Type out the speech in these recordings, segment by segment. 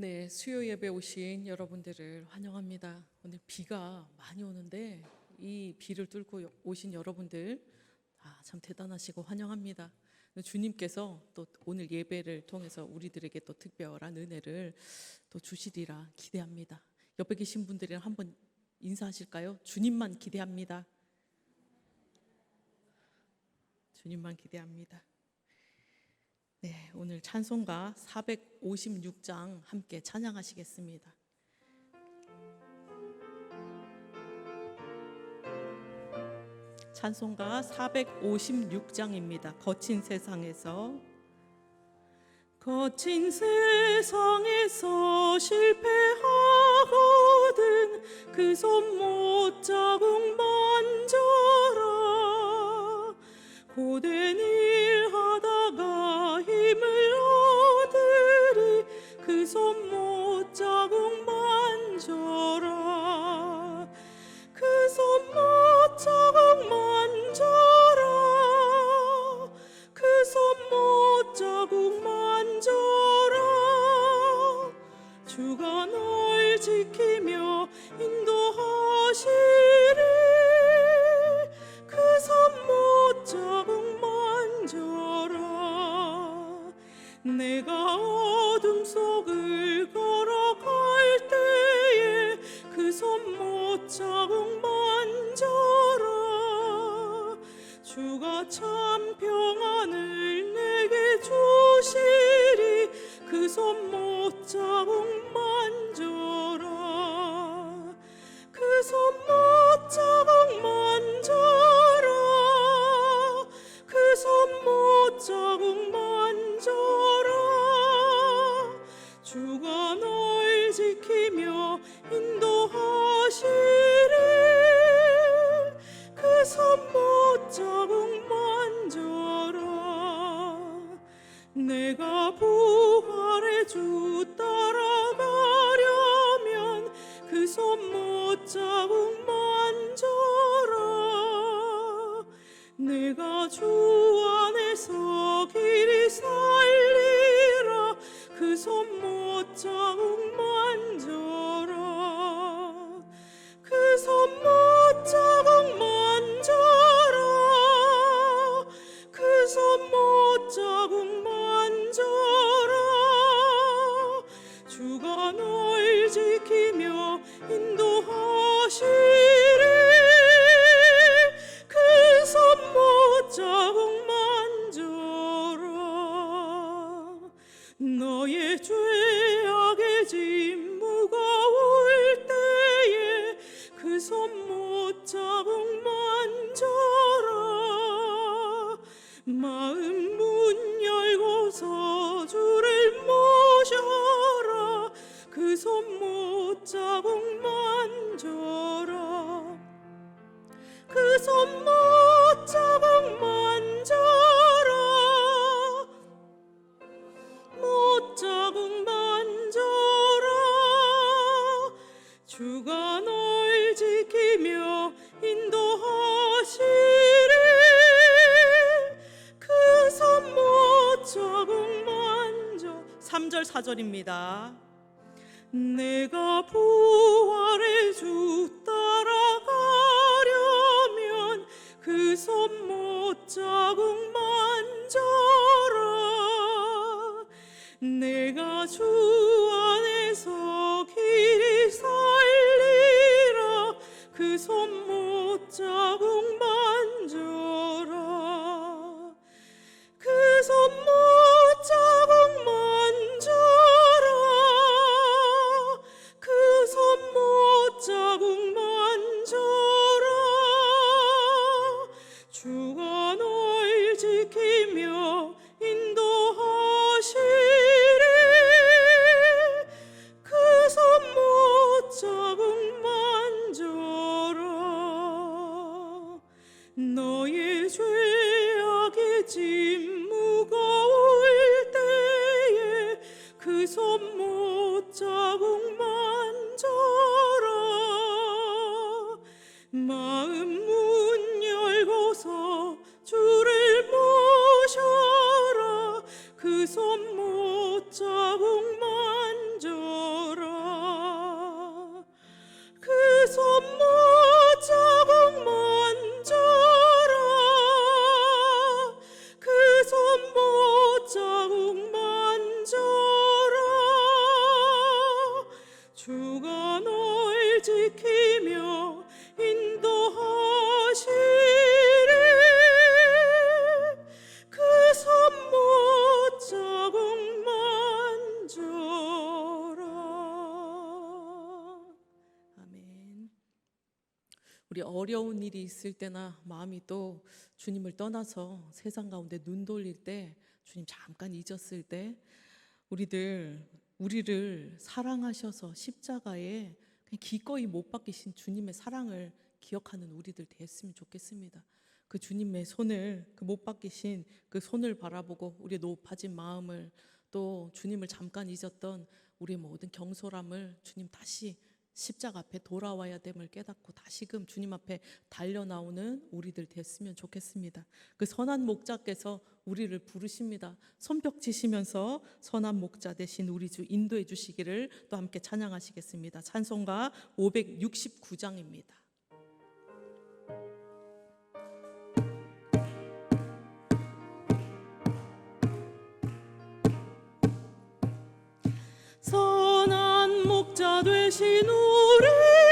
네, 수요 예배 오신 여러분들을 환영합니다. 오늘 비가 많이 오는데 이 비를 뚫고 오신 여러분들 참 대단하시고 환영합니다. 주님께서 또 오늘 예배를 통해서 우리들에게 또 특별한 은혜를 또 주시리라 기대합니다. 옆에 계신 분들이랑 한번 인사하실까요? 주님만 기대합니다. 주님만 기대합니다. 네, 오늘 찬송가 456장 함께 찬양하시겠습니다. 찬송가 456장입니다. 거친 세상에서. 거친 세상에서 실패하거든 그 손 못자국 만져라. 고된 일 하다가 힘을 얻으리 그 손 못자국 만져라. 그 손 못자국 만져라. 그 손 못자국 만져라. 주가 널 지키며 인도하시리. 그 손 못자국 만져라. 내가 어둠 속을 걸어갈 때에 그 손 못자국 만져라. 주가 참 평안을 내게 주시리. 그 손 못자국 만져라. 그 손 못자국 만져라. 그 손 못자국 만져라. 주가 널 지키며 인도하시리. 그 손 못자국 만져라. 내가 부활의 주 따라가려면 그 손 못자국 만져라. 내가 주 안에서 길이 살리라. 그 손 못자국 만져라. 그 손 못자국 만져라. 그 손 못자국 만져라. 주가 널 지키며 인도하시리. 그 손 못자국 만져라. 너의 죄악의 짐 무거울 때에 그 손 못자국 만져라. 마음 문 열고서 주를 모셔라. 그 손 못자국 만져라. 그 손 못자국 만져라. 못자국 만져라. 주가 널 지키며 인도하시리. 그 손 못자국 만져. 3절 4절입니다. 내가 부활의 주 따라가려면 그 손 못자국 만져라. 내가 주 안에서 길이 살리라. 그 손 못자국 만져라. 그 손 못자국 만져라. 그 손 못자국 만져라. 주가 널 지키며 인도하시리. 그 손 못자국 만져라. 너의 죄악의 짐 무거울 때에 그 손 못자국 만져라. 마음 문 열고서 주를 모셔라. 그 손 못자국 만져라. 우리 어려운 일이 있을 때나 마음이 또 주님을 떠나서 세상 가운데 눈 돌릴 때, 주님 잠깐 잊었을 때 우리를 사랑하셔서 십자가에 그냥 기꺼이 못 박히신 주님의 사랑을 기억하는 우리들 됐으면 좋겠습니다. 그 주님의 손을, 그 못 박히신 그 손을 바라보고 우리의 높아진 마음을, 또 주님을 잠깐 잊었던 우리의 모든 경솔함을 주님 다시 십자가 앞에 돌아와야 됨을 깨닫고 다시금 주님 앞에 달려나오는 우리들 됐으면 좋겠습니다. 그 선한 목자께서 우리를 부르십니다. 손뼉 치시면서 선한 목자 되신 우리 주 인도해 주시기를 또 함께 찬양하시겠습니다. 찬송가 569장입니다. 선한 목자 되신 우리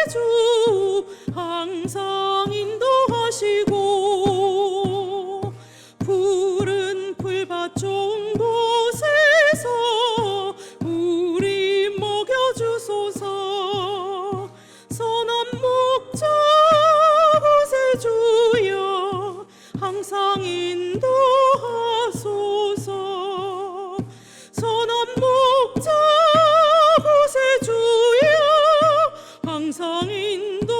주 항상 인도하시고 푸른 풀밭 좋은 곳에서 우리 먹여주소서. 선한 목자 곳에 주여 항상 인도하소서. 선한 목자 곳에 주여 항상 인도하소서.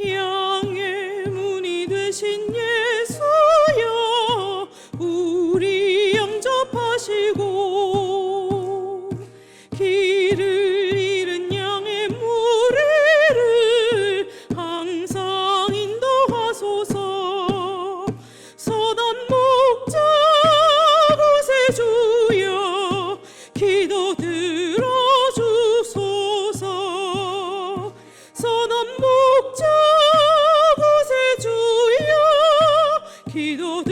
양의 문이 되신 예수여 우리 영접하시고 길을 잃은 양의 무리를 항상 인도하소서. 선한 목자 곳에 주여 기도 들어주소서. 선한 목자 곳에 주여 기도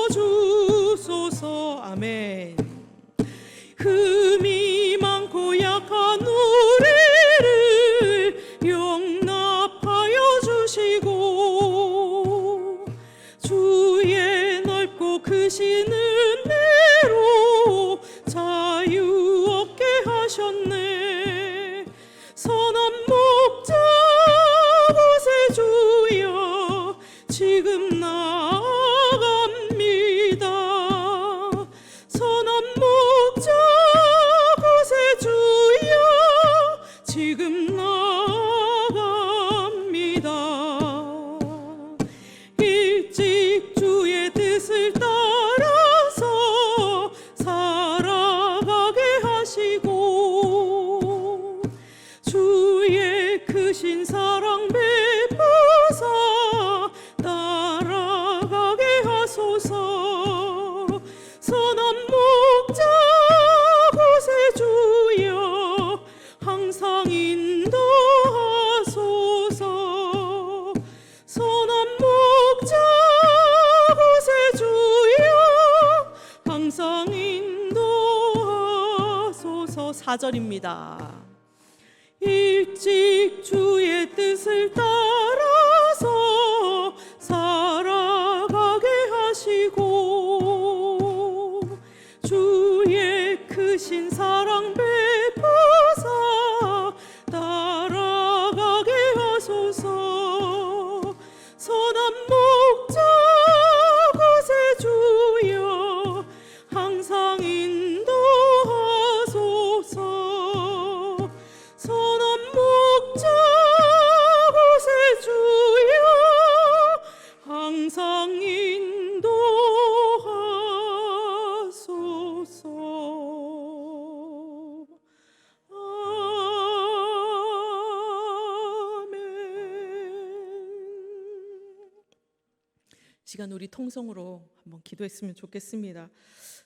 들어주소서. 아멘. 흠이 많고 약한 우리를 용납하여 주시고 주의 넓고 크신 은혜로 자유 얻게 하셨네. 선한 목자 곳에 주여 지금 나아갑니다. 선한 목자 곳에 주여 지금 나아갑니다. 일찍 주의 뜻을 따라서 살아가게 하시고 주의 크신 사랑 베푸사 따라가게 하소서. 선한 목자 곳에 주여 항상 인도하소서. 선한 목자 곳에 주여 항상 인도하소서. 4절입니다. 일찍 주의 뜻을 따라서 살아가게 하시고 주의 크신 사랑 베푸사 따라가게 하소서. 선한 목자 곳에 주여 항상 인도하소서. 선한 목자 곳에 주여 항상 인도하소서. 시간 우리 통성으로 한번 기도했으면 좋겠습니다.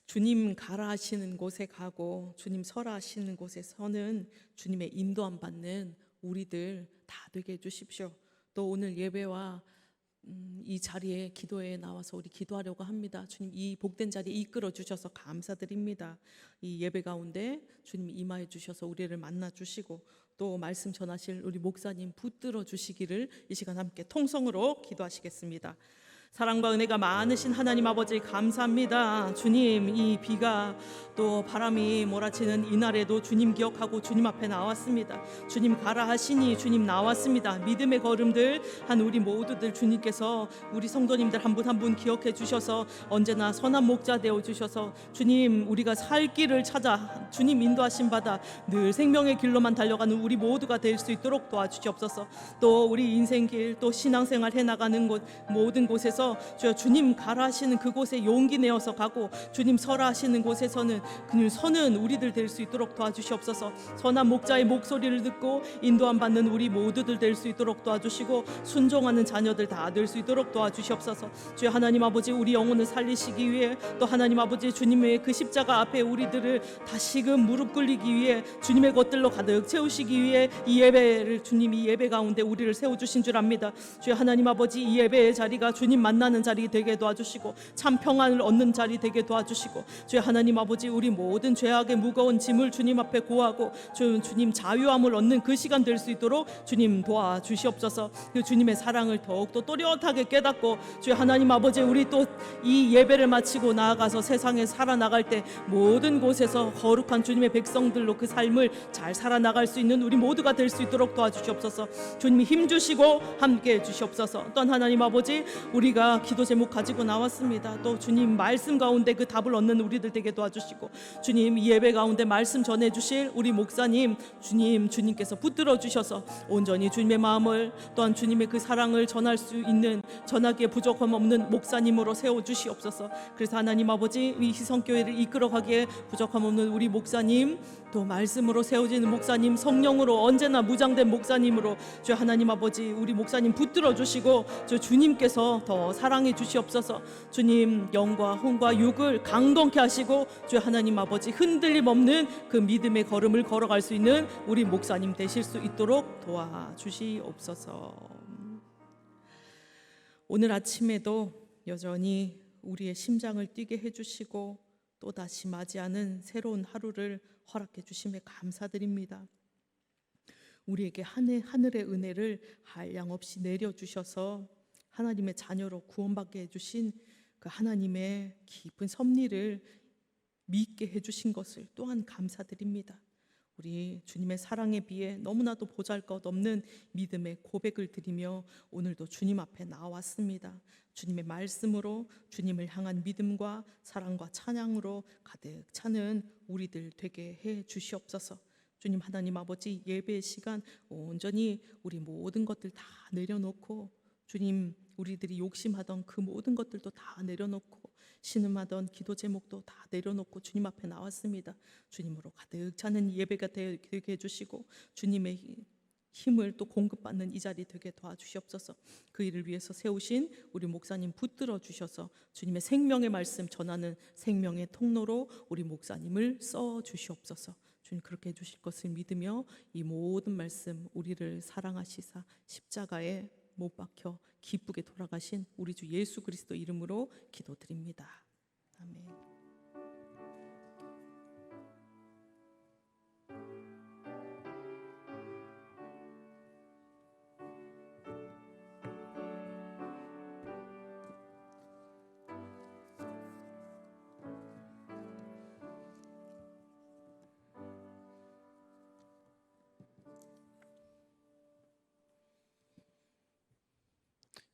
주님 가라 하시는 곳에 가고 주님 서라 하시는 곳에 서는 주님의 인도함 받는 우리들 다 되게 해주십시오. 또 오늘 예배와 이 자리에 기도에 나와서 우리 기도하려고 합니다. 주님 이 복된 자리에 이끌어 주셔서 감사드립니다. 이 예배 가운데 주님 임하여 주셔서 우리를 만나 주시고 또 말씀 전하실 우리 목사님 붙들어 주시기를 이 시간 함께 통성으로 기도하시겠습니다. 사랑과 은혜가 많으신 하나님 아버지 감사합니다. 주님, 이 비가 또 바람이 몰아치는 이날에도 주님 기억하고 주님 앞에 나왔습니다. 주님 가라 하시니 주님 나왔습니다. 믿음의 걸음들 한 우리 모두들 주님께서 우리 성도님들 한 분 한 분 기억해 주셔서 언제나 선한 목자 되어 주셔서 주님, 우리가 살 길을 찾아 주님 인도하심 받아 늘 생명의 길로만 달려가는 우리 모두가 될 수 있도록 도와주시옵소서. 또 우리 인생길 또 신앙생활 해나가는 곳 모든 곳에서 주여 주님 가라 하시는 그곳에 용기 내어서 가고 주님 서라 하시는 곳에서는 그늘 서는 우리들 될 수 있도록 도와주시옵소서. 선한 목자의 목소리를 듣고 인도함 받는 우리 모두들 될 수 있도록 도와주시고 순종하는 자녀들 다 될 수 있도록 도와주시옵소서. 주여 하나님 아버지, 우리 영혼을 살리시기 위해 또 하나님 아버지 주님의 그 십자가 앞에 우리들을 다시금 무릎 꿇리기 위해 주님의 것들로 가득 채우시기 위해 이 예배를 주님이 예배 가운데 우리를 세워주신 줄 압니다. 주여 하나님 아버지, 이 예배의 자리가 주님 만나는 자리 되게 도와주시고 참 평안을 얻는 자리 되게 도와주시고 주여 하나님 아버지, 우리 모든 죄악의 무거운 짐을 주님 앞에 고하고 주님 자유함을 얻는 그 시간 될 수 있도록 주님 도와주시옵소서. 그 주님의 사랑을 더욱더 또렷하게 깨닫고 주여 하나님 아버지, 우리 또 이 예배를 마치고 나아가서 세상에 살아나갈 때 모든 곳에서 거룩한 주님의 백성들로 그 삶을 잘 살아나갈 수 있는 우리 모두가 될 수 있도록 도와주시옵소서. 주님이 힘주시고 함께해 주시옵소서. 또한 하나님 아버지, 우리가 기도 제목 가지고 나왔습니다. 또 주님 말씀 가운데 그 답을 얻는 우리들 되게 도와주시고 주님 이 예배 가운데 말씀 전해주실 우리 목사님 주님께서 붙들어 주셔서 온전히 주님의 마음을 또한 주님의 그 사랑을 전할 수 있는 전하기에 부족함 없는 목사님으로 세워주시옵소서. 그래서 하나님 아버지, 이 희성교회를 이끌어가기에 부족함 없는 우리 목사님, 또 말씀으로 세워지는 목사님, 성령으로 언제나 무장된 목사님으로 주 하나님 아버지, 우리 목사님 붙들어 주시고 주 주님께서 더 사랑해 주시옵소서. 주님 영과 혼과 육을 강건케 하시고 주 하나님 아버지, 흔들림 없는 그 믿음의 걸음을 걸어갈 수 있는 우리 목사님 되실 수 있도록 도와주시옵소서. 오늘 아침에도 여전히 우리의 심장을 뛰게 해주시고 또다시 맞이하는 새로운 하루를 허락해 주심에 감사드립니다. 우리에게 하늘의 은혜를 한량없이 내려주셔서 하나님의 자녀로 구원받게 해주신 그 하나님의 깊은 섭리를 믿게 해주신 것을 또한 감사드립니다. 우리 주님의 사랑에 비해 너무나도 보잘것없는 믿음의 고백을 드리며 오늘도 주님 앞에 나왔습니다. 주님의 말씀으로 주님을 향한 믿음과 사랑과 찬양으로 가득 차는 우리들 되게 해 주시옵소서. 주님 하나님 아버지, 예배의 시간 온전히 우리 모든 것들 다 내려놓고 주님, 우리들이 욕심하던 그 모든 것들도 다 내려놓고 신음하던 기도 제목도 다 내려놓고 주님 앞에 나왔습니다. 주님으로 가득 차는 예배가 되게 해주시고 주님의 힘을 또 공급받는 이 자리 되게 도와주시옵소서. 그 일을 위해서 세우신 우리 목사님 붙들어 주셔서 주님의 생명의 말씀 전하는 생명의 통로로 우리 목사님을 써 주시옵소서. 주님 그렇게 해주실 것을 믿으며 이 모든 말씀, 우리를 사랑하시사 십자가에 못 박혀 기쁘게 돌아가신 우리 주 예수 그리스도 이름으로 기도드립니다. 아멘.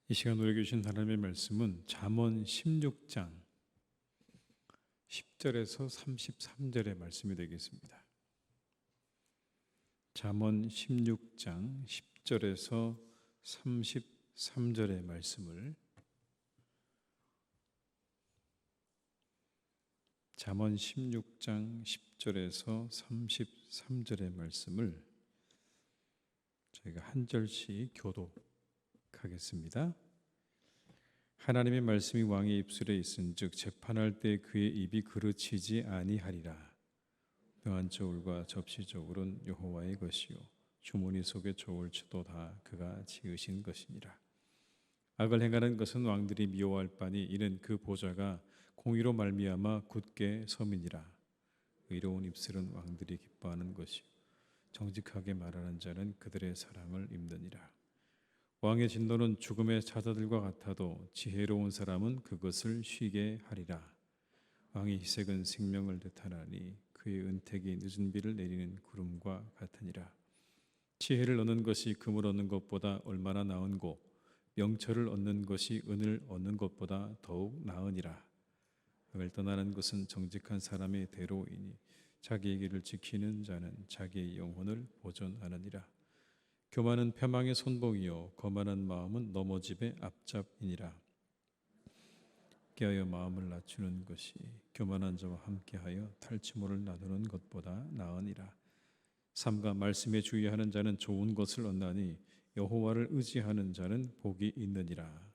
이 시간 우리에게 주신 하나님의 말씀은 잠언 16장 10절에서 33절의 말씀이 되겠습니다. 잠언 16장 10절에서 33절의 말씀을 잠언 16장 10절에서 33절의 말씀을 저희가 한 절씩 교독하겠습니다. 하나님의 말씀이 왕의 입술에 있은즉 재판할 때 그의 입이 그르치지 아니하리라. 명한 저울과 접시 저울은 여호와의 것이요 주머니 속에 저울추도 다 그가 지으신 것이니라. 악을 행하는 것은 왕들이 미워할 바니 이는 그 보좌가 공의로 말미암아 굳게 섬이니라. 의로운 입술은 왕들이 기뻐하는 것이요 정직하게 말하는 자는 그들의 사랑을 입느니라. 왕의 진노는 죽음의 사자들과 같아도 지혜로운 사람은 그것을 쉬게 하리라. 왕의 희색은 생명을 뜻하나니 그의 은택이 늦은 비를 내리는 구름과 같으니라. 지혜를 얻는 것이 금을 얻는 것보다 얼마나 나은고 명철을 얻는 것이 은을 얻는 것보다 더욱 나으니라. 악을 떠나는 것은 정직한 사람의 대로이니 자기의 길을 지키는 자는 자기의 영혼을 보존하느니라. 교만은 패망의 손목이요 거만한 마음은 넘어짐의 앞잡이니라. 깨하여 마음을 낮추는 것이 교만한 자와 함께하여 탈취물을 나누는 것보다 나으니라. 삼가 말씀에 주의하는 자는 좋은 것을 얻나니 여호와를 의지하는 자는 복이 있느니라.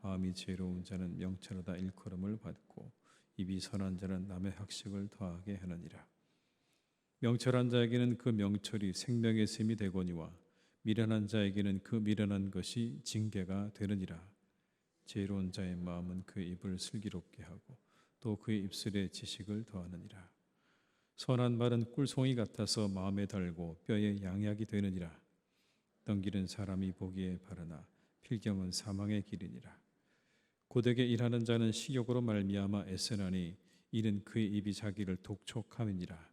마음이 지혜로운 자는 명철하다 일컬음을 받고 입이 선한 자는 남의 학식을 더하게 하느니라. 명철한 자에게는 그 명철이 생명의 샘이 되거니와 미련한 자에게는 그 미련한 것이 징계가 되느니라. 지혜로운 자의 마음은 그의 입을 슬기롭게 하고 또 그의 입술에 지식을 더하느니라. 선한 말은 꿀송이 같아서 마음에 달고 뼈에 양약이 되느니라. 넘기는 사람이 보기에 바르나 필경은 사망의 길이니라. 고되게 일하는 자는 식욕으로 말미암아 애쓰나니 이는 그의 입이 자기를 독촉함이니라.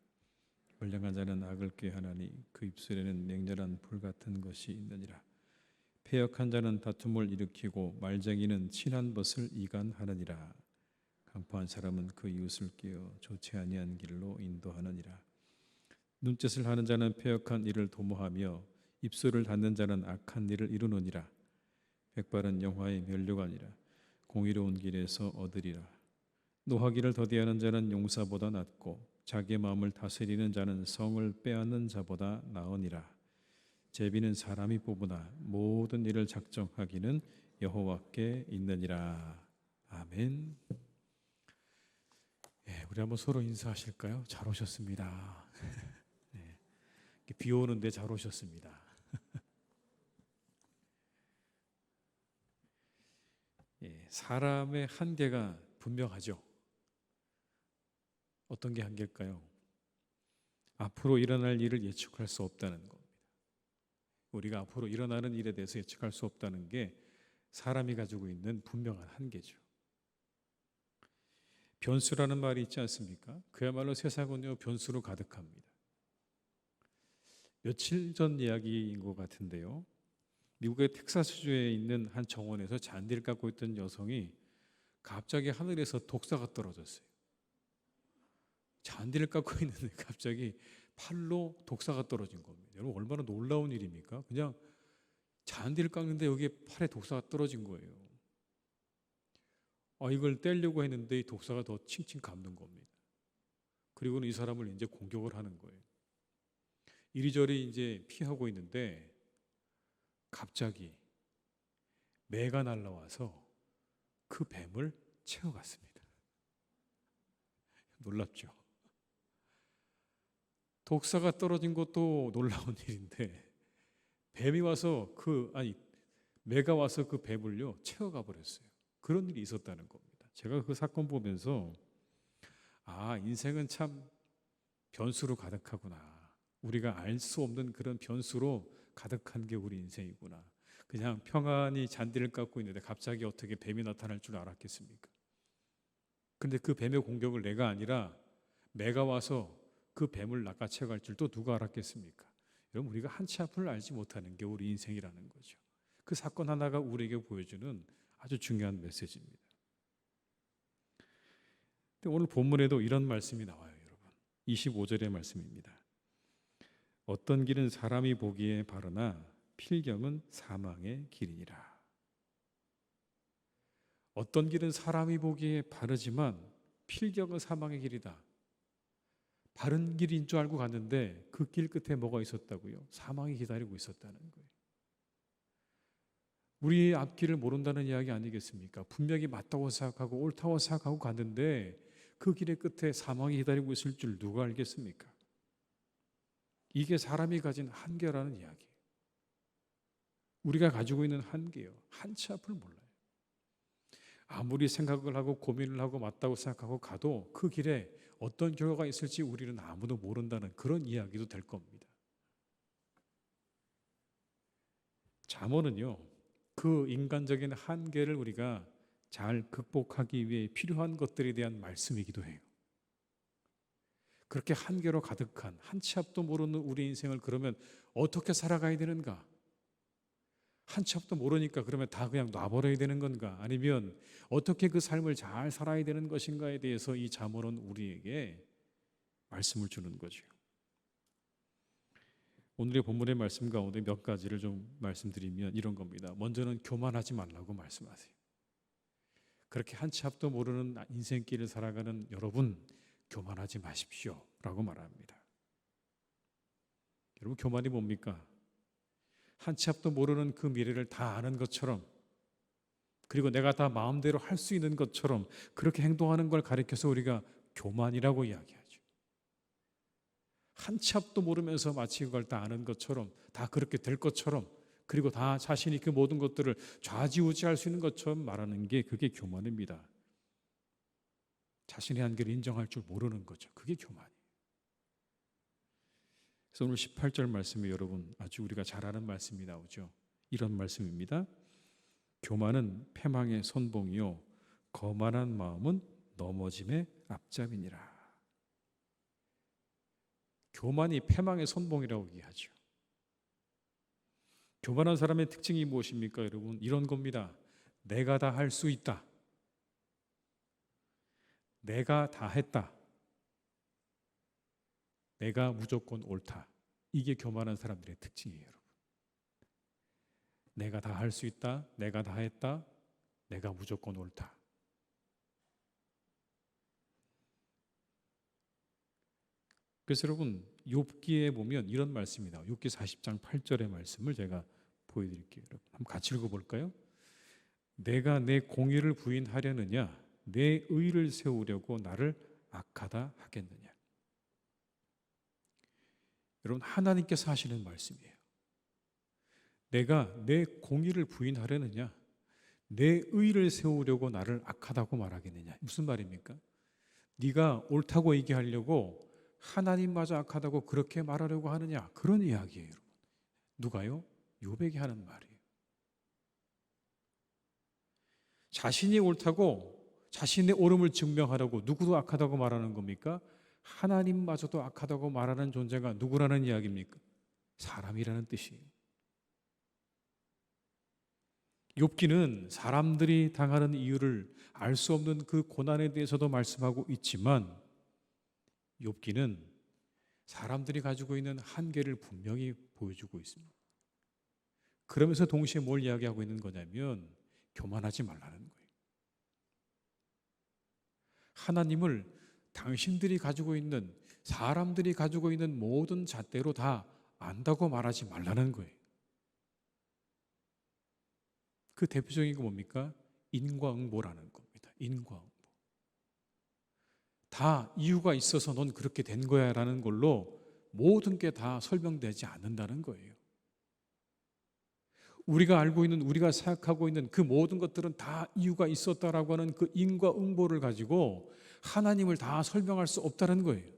선량한 자는 악을 꾀하나니 그 입술에는 맹렬한 불 같은 것이 있느니라. 패역한 자는 다툼을 일으키고 말쟁이는 친한 것을 이간하느니라. 강포한 사람은 그 이웃을 끼어 좋지 아니한 길로 인도하느니라. 눈짓을 하는 자는 패역한 일을 도모하며 입술을 닫는 자는 악한 일을 이루느니라. 백발은 영화의 면류관이라. 공의로운 길에서 얻으리라. 노하기를 더디하는 자는 용사보다 낫고 자기의 마음을 다스리는 자는 성을 빼앗는 자보다 나으니라. 제비는 사람이 뽑으나 모든 일을 작정하기는 여호와께 있느니라. 아멘. 우리 한번 서로 인사하실까요? 잘 오셨습니다. 네, 비 오는데 잘 오셨습니다. 사람의 한계가 분명하죠. 어떤 게 한계일까요? 앞으로 일어날 일을 예측할 수 없다는 겁니다. 우리가 앞으로 일어나는 일에 대해서 예측할 수 없다는 게 사람이 가지고 있는 분명한 한계죠. 변수라는 말이 있지 않습니까? 그야말로 세상은요 변수로 가득합니다. 며칠 전 이야기인 것 같은데요. 미국의 텍사스주에 있는 한 정원에서 잔디를 깎고 있던 여성이 갑자기 하늘에서 독사가 떨어졌어요. 잔디를 깎고 있는데 갑자기 팔로 독사가 떨어진 겁니다. 여러분 얼마나 놀라운 일입니까? 그냥 잔디를 깎는데 여기에 팔에 독사가 떨어진 거예요. 이걸 떼려고 했는데 이 독사가 더 칭칭 감는 겁니다. 그리고는 이 사람을 이제 공격을 하는 거예요. 이리저리 이제 피하고 있는데 갑자기 매가 날라와서 그 뱀을 채워갔습니다. 놀랍죠? 독사가 떨어진 것도 놀라운 일인데 뱀이 와서 매가 와서 그 뱀을요 채워가 버렸어요. 그런 일이 있었다는 겁니다. 제가 그 사건 보면서 인생은 참 변수로 가득하구나. 우리가 알 수 없는 그런 변수로 가득한 게 우리 인생이구나. 그냥 평안히 잔디를 깎고 있는데 갑자기 어떻게 뱀이 나타날 줄 알았겠습니까? 근데 그 뱀의 공격을 내가 아니라 매가 와서 그 뱀을 낚아채 갈 줄 또 누가 알았겠습니까? 여러분 우리가 한치 앞을 알지 못하는 게 우리 인생이라는 거죠. 그 사건 하나가 우리에게 보여주는 아주 중요한 메시지입니다. 근데 오늘 본문에도 이런 말씀이 나와요, 여러분. 25절의 말씀입니다. 어떤 길은 사람이 보기에 바르나 필경은 사망의 길이니라. 어떤 길은 사람이 보기에 바르지만 필경은 사망의 길이다. 바른 길인 줄 알고 갔는데 그 길 끝에 뭐가 있었다고요? 사망이 기다리고 있었다는 거예요. 우리의 앞길을 모른다는 이야기 아니겠습니까? 분명히 맞다고 생각하고 옳다고 생각하고 갔는데 그 길의 끝에 사망이 기다리고 있을 줄 누가 알겠습니까? 이게 사람이 가진 한계라는 이야기. 우리가 가지고 있는 한계요. 한치 앞을 몰라요. 아무리 생각을 하고 고민을 하고 맞다고 생각하고 가도 그 길에 어떤 결과가 있을지 우리는 아무도 모른다는 그런 이야기도 될 겁니다. 잠언은요 그 인간적인 한계를 우리가 잘 극복하기 위해 필요한 것들에 대한 말씀이기도 해요. 그렇게 한계로 가득한 한 치 앞도 모르는 우리 인생을 그러면 어떻게 살아가야 되는가? 한 치 앞도 모르니까 그러면 다 그냥 놔버려야 되는 건가? 아니면 어떻게 그 삶을 잘 살아야 되는 것인가에 대해서 이 잠언은 우리에게 말씀을 주는 거죠. 오늘의 본문의 말씀 가운데 몇 가지를 좀 말씀드리면 이런 겁니다. 먼저는 교만하지 말라고 말씀하세요. 그렇게 한 치 앞도 모르는 인생길을 살아가는 여러분, 교만하지 마십시오 라고 말합니다. 여러분, 교만이 뭡니까? 한 치 앞도 모르는 그 미래를 다 아는 것처럼, 그리고 내가 다 마음대로 할 수 있는 것처럼 그렇게 행동하는 걸 가리켜서 우리가 교만이라고 이야기하죠. 한 치 앞도 모르면서 마치 그걸 다 아는 것처럼, 다 그렇게 될 것처럼, 그리고 다 자신이 그 모든 것들을 좌지우지할 수 있는 것처럼 말하는 게 그게 교만입니다. 자신의 한계를 인정할 줄 모르는 거죠. 그게 교만이에요. 그래서 오늘 18절 말씀에 여러분 아주 우리가 잘 아는 말씀이 나오죠. 이런 말씀입니다. 교만은 패망의 선봉이요 거만한 마음은 넘어짐의 앞잡이니라. 교만이 패망의 선봉이라고 얘기하죠. 교만한 사람의 특징이 무엇입니까, 여러분? 이런 겁니다. 내가 다 할 수 있다. 내가 다 했다. 내가 무조건 옳다. 이게 교만한 사람들의 특징이에요, 여러분. 내가 다 할 수 있다. 내가 다 했다. 내가 무조건 옳다. 그래서 여러분, 욥기에 보면 이런 말씀이 나와요. 욥기 40장 8절의 말씀을 제가 보여드릴게요. 여러분, 한번 같이 읽어볼까요? 내가 내 공의를 부인하려느냐, 내 의를 세우려고 나를 악하다 하겠느냐. 여러분, 하나님께서 하시는 말씀이에요. 내가 내 공의를 부인하려느냐, 내 의를 세우려고 나를 악하다고 말하겠느냐. 무슨 말입니까? 네가 옳다고 얘기하려고 하나님마저 악하다고 그렇게 말하려고 하느냐, 그런 이야기예요. 여러분. 누가요? 욥에게 하는 말이에요. 자신이 옳다고 자신의 옳음을 증명하려고 누구도 악하다고 말하는 겁니까? 하나님마저도 악하다고 말하는 존재가 누구라는 이야기입니까? 사람이라는 뜻이에요. 욥기는 사람들이 당하는 이유를 알 수 없는 그 고난에 대해서도 말씀하고 있지만 욥기는 사람들이 가지고 있는 한계를 분명히 보여주고 있습니다. 그러면서 동시에 뭘 이야기하고 있는 거냐면 교만하지 말라는 거예요. 하나님을 당신들이 가지고 있는, 사람들이 가지고 있는 모든 잣대로 다 안다고 말하지 말라는 거예요. 그 대표적인 게 뭡니까? 인과응보라는 겁니다. 인과응보. 다 이유가 있어서 넌 그렇게 된 거야 라는 걸로 모든 게 다 설명되지 않는다는 거예요. 우리가 알고 있는, 우리가 생각하고 있는 그 모든 것들은 다 이유가 있었다라고 하는 그 인과응보를 가지고 하나님을 다 설명할 수 없다는 거예요.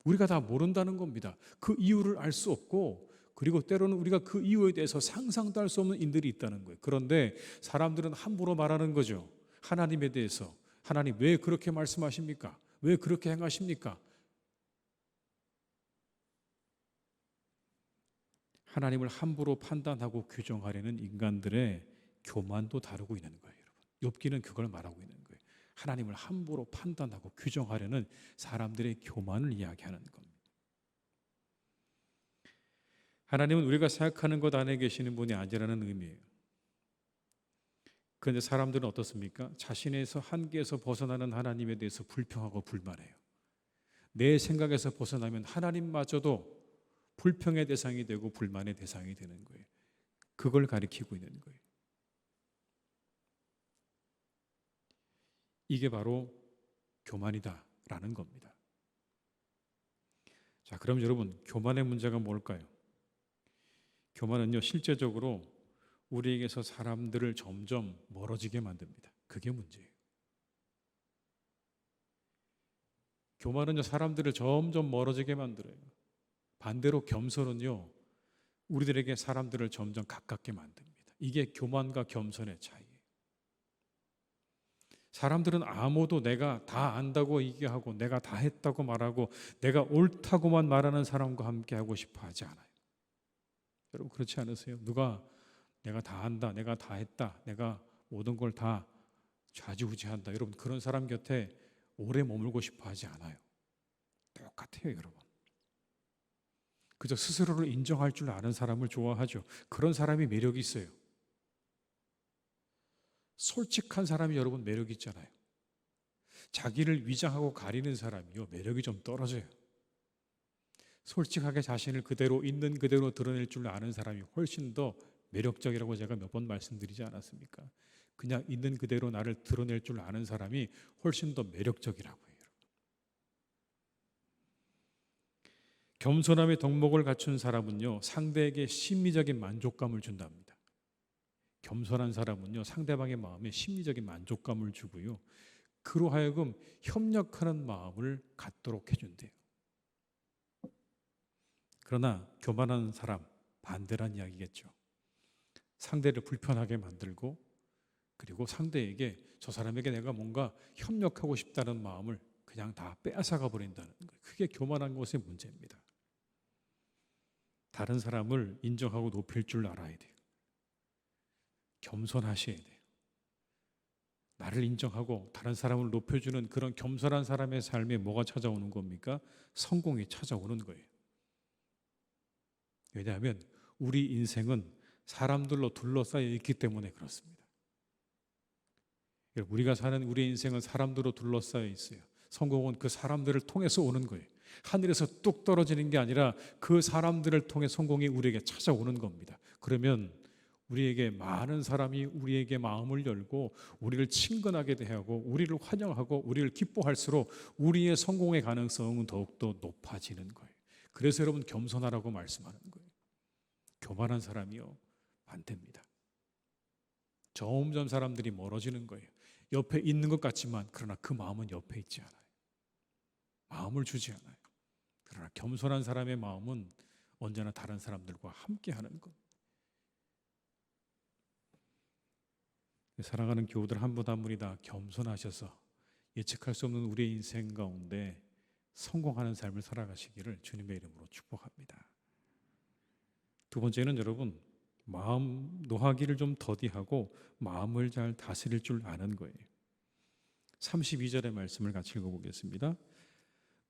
우리가 다 모른다는 겁니다. 그 이유를 알 수 없고, 그리고 때로는 우리가 그 이유에 대해서 상상도 할 수 없는 인들이 있다는 거예요. 그런데 사람들은 함부로 말하는 거죠. 하나님에 대해서. 하나님 왜 그렇게 말씀하십니까? 왜 그렇게 행하십니까? 하나님을 함부로 판단하고 규정하려는 인간들의 교만도 다루고 있는 거예요, 여러분. 욥기는 그걸 말하고 있는 거예요. 하나님을 함부로 판단하고 규정하려는 사람들의 교만을 이야기하는 겁니다. 하나님은 우리가 생각하는 것 안에 계시는 분이 아니라는 의미예요. 그런데 사람들은 어떻습니까? 자신에서 한계에서 벗어나는 하나님에 대해서 불평하고 불만해요. 내 생각에서 벗어나면 하나님마저도 불평의 대상이 되고 불만의 대상이 되는 거예요. 그걸 가리키고 있는 거예요. 이게 바로 교만이다라는 겁니다. 자, 그럼 여러분, 교만의 문제가 뭘까요? 교만은요, 실제적으로 우리에게서 사람들을 점점 멀어지게 만듭니다. 그게 문제예요. 교만은요, 사람들을 점점 멀어지게 만들어요. 반대로 겸손은요, 우리들에게 사람들을 점점 가깝게 만듭니다. 이게 교만과 겸손의 차이예요. 사람들은 아무도 내가 다 안다고 얘기하고 내가 다 했다고 말하고 내가 옳다고만 말하는 사람과 함께 하고 싶어 하지 않아요. 여러분 그렇지 않으세요? 누가 내가 다 안다, 내가 다 했다, 내가 모든 걸 다 좌지우지한다. 여러분 그런 사람 곁에 오래 머물고 싶어 하지 않아요. 똑같아요, 여러분. 그저 스스로를 인정할 줄 아는 사람을 좋아하죠. 그런 사람이 매력이 있어요. 솔직한 사람이 여러분 매력이 있잖아요. 자기를 위장하고 가리는 사람이요, 매력이 좀 떨어져요. 솔직하게 자신을 그대로 있는 그대로 드러낼 줄 아는 사람이 훨씬 더 매력적이라고 제가 몇 번 말씀드리지 않았습니까? 그냥 있는 그대로 나를 드러낼 줄 아는 사람이 훨씬 더 매력적이라고요. 겸손함의 덕목을 갖춘 사람은요, 상대에게 심리적인 만족감을 준답니다. 겸손한 사람은요, 상대방의 마음에 심리적인 만족감을 주고요, 그로 하여금 협력하는 마음을 갖도록 해준대요. 그러나 교만한 사람, 반대란 이야기겠죠. 상대를 불편하게 만들고, 그리고 상대에게 저 사람에게 내가 뭔가 협력하고 싶다는 마음을 그냥 다 빼앗아가 버린다는 거예요. 그게 교만한 것의 문제입니다. 다른 사람을 인정하고 높일 줄 알아야 돼요. 겸손하셔야 돼요. 나를 인정하고 다른 사람을 높여주는 그런 겸손한 사람의 삶에 뭐가 찾아오는 겁니까? 성공이 찾아오는 거예요. 왜냐하면 우리 인생은 사람들로 둘러싸여 있기 때문에 그렇습니다. 우리가 사는 우리 인생은 사람들로 둘러싸여 있어요. 성공은 그 사람들을 통해서 오는 거예요. 하늘에서 뚝 떨어지는 게 아니라 그 사람들을 통해 성공이 우리에게 찾아오는 겁니다. 그러면 우리에게 많은 사람이 우리에게 마음을 열고 우리를 친근하게 대하고 우리를 환영하고 우리를 기뻐할수록 우리의 성공의 가능성은 더욱더 높아지는 거예요. 그래서 여러분 겸손하라고 말씀하는 거예요. 교만한 사람이요, 반대입니다. 점점 사람들이 멀어지는 거예요. 옆에 있는 것 같지만 그러나 그 마음은 옆에 있지 않아요. 마음을 주지 않아요. 그러나 겸손한 사람의 마음은 언제나 다른 사람들과 함께하는 것. 사랑하는 교우들 한 분 한 분이 다 겸손하셔서 예측할 수 없는 우리의 인생 가운데 성공하는 삶을 살아가시기를 주님의 이름으로 축복합니다. 두 번째는 여러분, 마음 노하기를 좀 더디하고 마음을 잘 다스릴 줄 아는 거예요. 32절의 말씀을 같이 읽어보겠습니다.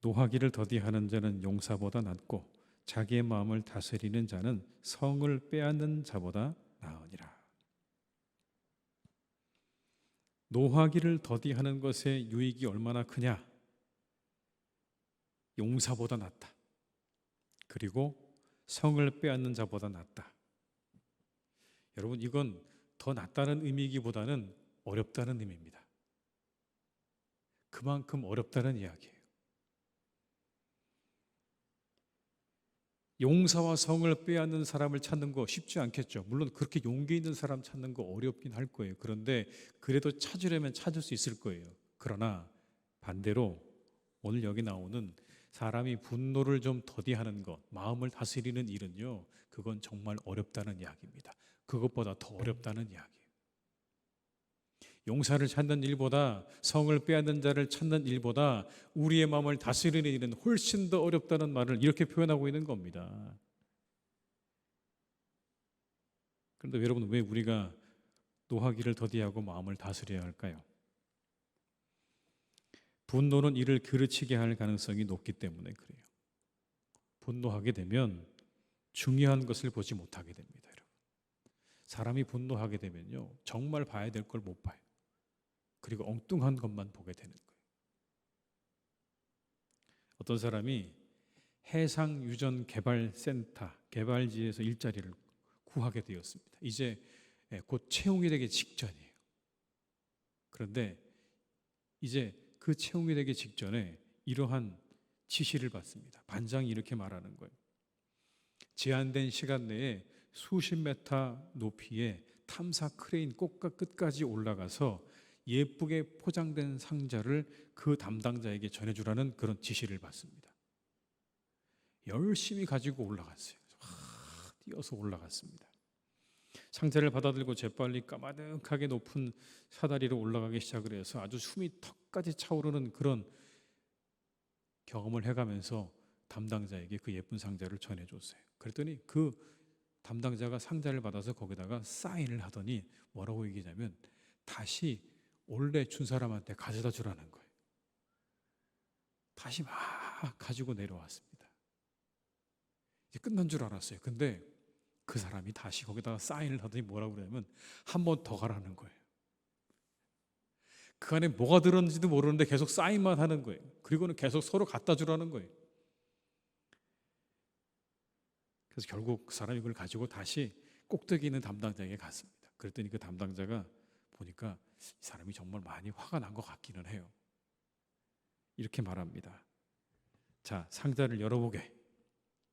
노하기를 더디하는 자는 용사보다 낫고 자기의 마음을 다스리는 자는 성을 빼앗는 자보다 나으니라. 노하기를 더디하는 것의 유익이 얼마나 크냐? 용사보다 낫다. 그리고 성을 빼앗는 자보다 낫다. 여러분, 이건 더 낫다는 의미이기보다는 어렵다는 의미입니다. 그만큼 어렵다는 이야기예요. 용사와 성을 빼앗는 사람을 찾는 거 쉽지 않겠죠. 물론 그렇게 용기 있는 사람 찾는 거 어렵긴 할 거예요. 그런데 그래도 찾으려면 찾을 수 있을 거예요. 그러나 반대로 오늘 여기 나오는 사람이 분노를 좀 더디하는 것, 마음을 다스리는 일은요, 그건 정말 어렵다는 이야기입니다. 그것보다 더 어렵다는 이야기예요. 용사를 찾는 일보다, 성을 빼앗는 자를 찾는 일보다 우리의 마음을 다스리는 일은 훨씬 더 어렵다는 말을 이렇게 표현하고 있는 겁니다. 그런데 여러분, 왜 우리가 노하기를 더디하고 마음을 다스려야 할까요? 분노는 이를 그르치게 할 가능성이 높기 때문에 그래요. 분노하게 되면 중요한 것을 보지 못하게 됩니다, 여러분. 사람이 분노하게 되면요, 정말 봐야 될 걸 못 봐요. 그리고 엉뚱한 것만 보게 되는 거예요. 어떤 사람이 해상유전개발센터 개발지에서 일자리를 구하게 되었습니다. 이제 곧 채용이 되기 직전이에요. 그런데 이제 그 채용이 되기 직전에 이러한 지시를 받습니다. 반장이 이렇게 말하는 거예요. 제한된 시간 내에 수십 메타 높이의 탐사 크레인 꼭가 끝까지 올라가서 예쁘게 포장된 상자를 그 담당자에게 전해주라는 그런 지시를 받습니다. 열심히 가지고 올라갔어요. 뛰어서 올라갔습니다. 상자를 받아들고 재빨리 까마득하게 높은 사다리로 올라가기 시작을 해서 아주 숨이 턱까지 차오르는 그런 경험을 해가면서 담당자에게 그 예쁜 상자를 전해줬어요. 그랬더니 그 담당자가 상자를 받아서 거기다가 사인을 하더니 뭐라고 얘기하냐면 다시 원래 준 사람한테 가져다 주라는 거예요. 다시 막 가지고 내려왔습니다. 이제 끝난 줄 알았어요. 근데 그 사람이 다시 거기다가 사인을 하더니 뭐라고 그러냐면 한 번 더 가라는 거예요. 그 안에 뭐가 들었는지도 모르는데 계속 사인만 하는 거예요. 그리고는 계속 서로 갖다 주라는 거예요. 그래서 결국 그 사람이 그걸 가지고 다시 꼭대기 있는 담당자에게 갔습니다. 그랬더니 그 담당자가 보니까 이 사람이 정말 많이 화가 난 것 같기는 해요. 이렇게 말합니다. 자, 상자를 열어보게.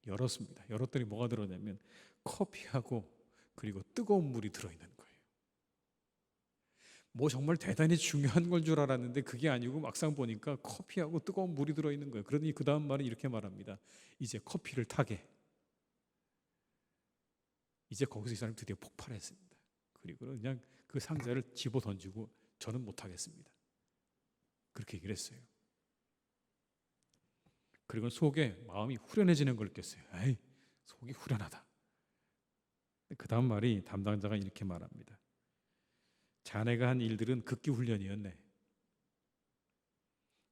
열었습니다. 열었더니 뭐가 들었냐면 커피하고 그리고 뜨거운 물이 들어있는 거예요. 뭐 정말 대단히 중요한 걸 줄 알았는데 그게 아니고 막상 보니까 커피하고 뜨거운 물이 들어있는 거예요. 그러니 그 다음 말은 이렇게 말합니다. 이제 커피를 타게. 이제 거기서 이 사람이 드디어 폭발했습니다. 그리고 그냥 그 상자를 집어 던지고 저는 못하겠습니다. 그렇게 얘기를 했어요. 그리고 속에 마음이 후련해지는 걸 느꼈어요. 에이, 속이 후련하다. 그 다음 말이 담당자가 이렇게 말합니다. 자네가 한 일들은 극기 훈련이었네.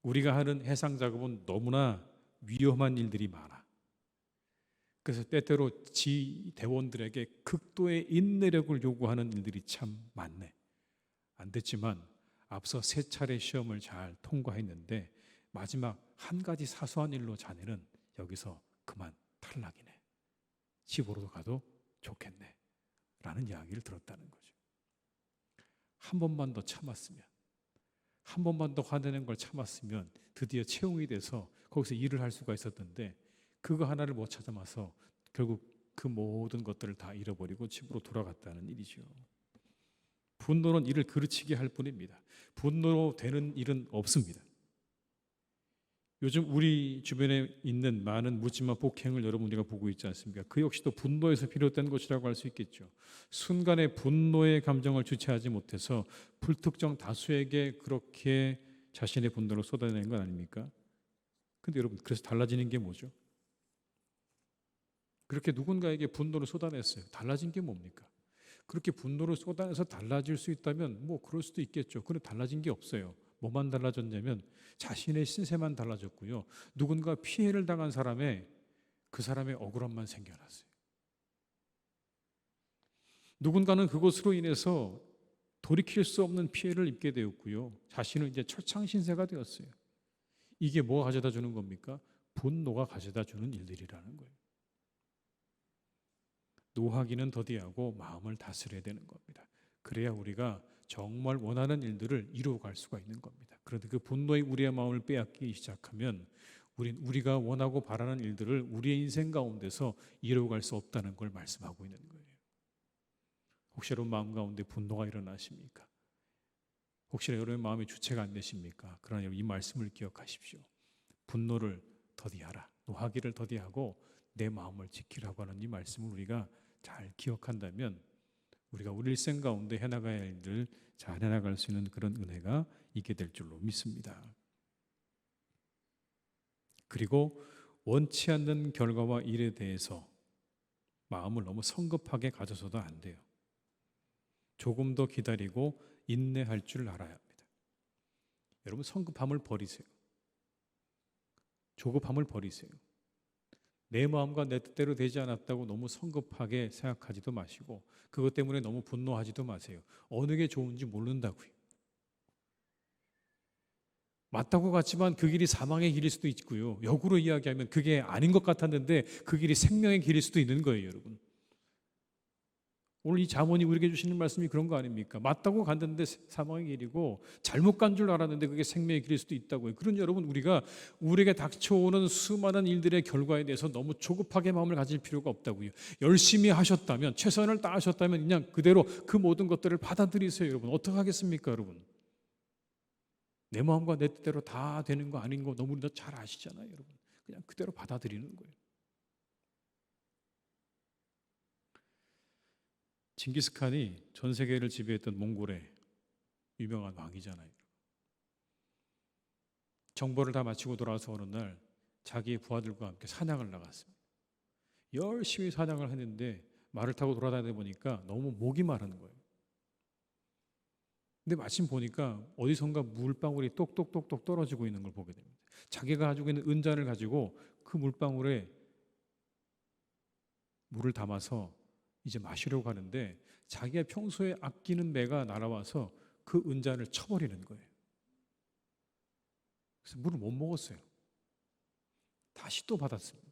우리가 하는 해상 작업은 너무나 위험한 일들이 많아. 그래서 때때로 대원들에게 극도의 인내력을 요구하는 일들이 참 많네. 안 됐지만 앞서 3차례 시험을 잘 통과했는데 마지막 한 가지 사소한 일로 자네는 여기서 그만 탈락이네. 집으로 가도 좋겠네. 라는 이야기를 들었다는 거죠. 한 번만 더 참았으면, 한 번만 더 화내는 걸 참았으면 드디어 채용이 돼서 거기서 일을 할 수가 있었는데 그거 하나를 못 찾아서 결국 그 모든 것들을 다 잃어버리고 집으로 돌아갔다는 일이죠. 분노는 이를 그르치게 할 뿐입니다. 분노로 되는 일은 없습니다. 요즘 우리 주변에 있는 많은 묻지마 폭행을 여러분들이 보고 있지 않습니까? 그 역시도 분노에서 비롯된 것이라고 할 수 있겠죠. 순간의 분노의 감정을 주체하지 못해서 불특정 다수에게 그렇게 자신의 분노를 쏟아내는 건 아닙니까? 근데 여러분, 그래서 달라지는 게 뭐죠? 그렇게 누군가에게 분노를 쏟아냈어요. 달라진 게 뭡니까? 그렇게 분노를 쏟아내서 달라질 수 있다면 뭐 그럴 수도 있겠죠. 그런데 달라진 게 없어요. 뭐만 달라졌냐면 자신의 신세만 달라졌고요. 누군가 피해를 당한 그 사람의 억울함만 생겨났어요. 누군가는 그것으로 인해서 돌이킬 수 없는 피해를 입게 되었고요. 자신은 이제 철창신세가 되었어요. 이게 뭐가 가져다 주는 겁니까? 분노가 가져다 주는 일들이라는 거예요. 노하기는 더디하고 마음을 다스려야 되는 겁니다. 그래야 우리가 정말 원하는 일들을 이루어갈 수가 있는 겁니다. 그런데 그 분노의 우리의 마음을 빼앗기기 시작하면 우리가 원하고 바라는 일들을 우리의 인생 가운데서 이루어갈 수 없다는 걸 말씀하고 있는 거예요. 혹시 여러분 마음 가운데 분노가 일어나십니까? 혹시 여러분 마음의 주체가 안 되십니까? 그러나 이 말씀을 기억하십시오. 분노를 더디하라. 노하기를 더디하고 내 마음을 지키라고 하는 이 말씀을 우리가 잘 기억한다면 우리가 우리 일생 가운데 해나가야 할 일들 잘 해나갈 수 있는 그런 은혜가 있게 될 줄로 믿습니다. 그리고 원치 않는 결과와 일에 대해서 마음을 너무 성급하게 가져서도 안 돼요. 조금 더 기다리고 인내할 줄 알아야 합니다. 여러분, 성급함을 버리세요. 조급함을 버리세요. 내 마음과 내 뜻대로 되지 않았다고 너무 성급하게 생각하지도 마시고 그것 때문에 너무 분노하지도 마세요. 어느 게 좋은지 모른다고요. 맞다고 같지만 그 길이 사망의 길일 수도 있고요. 역으로 이야기하면 그게 아닌 것 같았는데 그 길이 생명의 길일 수도 있는 거예요, 여러분. 오늘 이 잠언이 우리에게 주시는 말씀이 그런 거 아닙니까? 맞다고 갔는데 사망의 길이고 잘못 간 줄 알았는데 그게 생명의 길일 수도 있다고요. 그런 여러분, 우리에게 닥쳐오는 수많은 일들의 결과에 대해서 너무 조급하게 마음을 가질 필요가 없다고요. 열심히 하셨다면, 최선을 다하셨다면 그냥 그대로 그 모든 것들을 받아들이세요, 여러분. 어떻게 하겠습니까, 여러분? 내 마음과 내 뜻대로 다 되는 거 아닌 거 너무 잘 아시잖아요, 여러분. 그냥 그대로 받아들이는 거예요. 징기스칸이 전 세계를 지배했던 몽골의 유명한 왕이잖아요. 정보를 다 마치고 돌아와서 어느 날 자기의 부하들과 함께 사냥을 나갔습니다. 열심히 사냥을 했는데 말을 타고 돌아다니다 보니까 너무 목이 마른 거예요. 근데 마침 보니까 어디선가 물방울이 똑똑똑똑 떨어지고 있는 걸 보게 됩니다. 자기가 가지고 있는 은잔을 가지고 그 물방울에 물을 담아서 이제 마시려고 하는데 자기가 평소에 아끼는 매가 날아와서 그 은잔을 쳐버리는 거예요. 그래서 물을 못 먹었어요. 다시 또 받았습니다.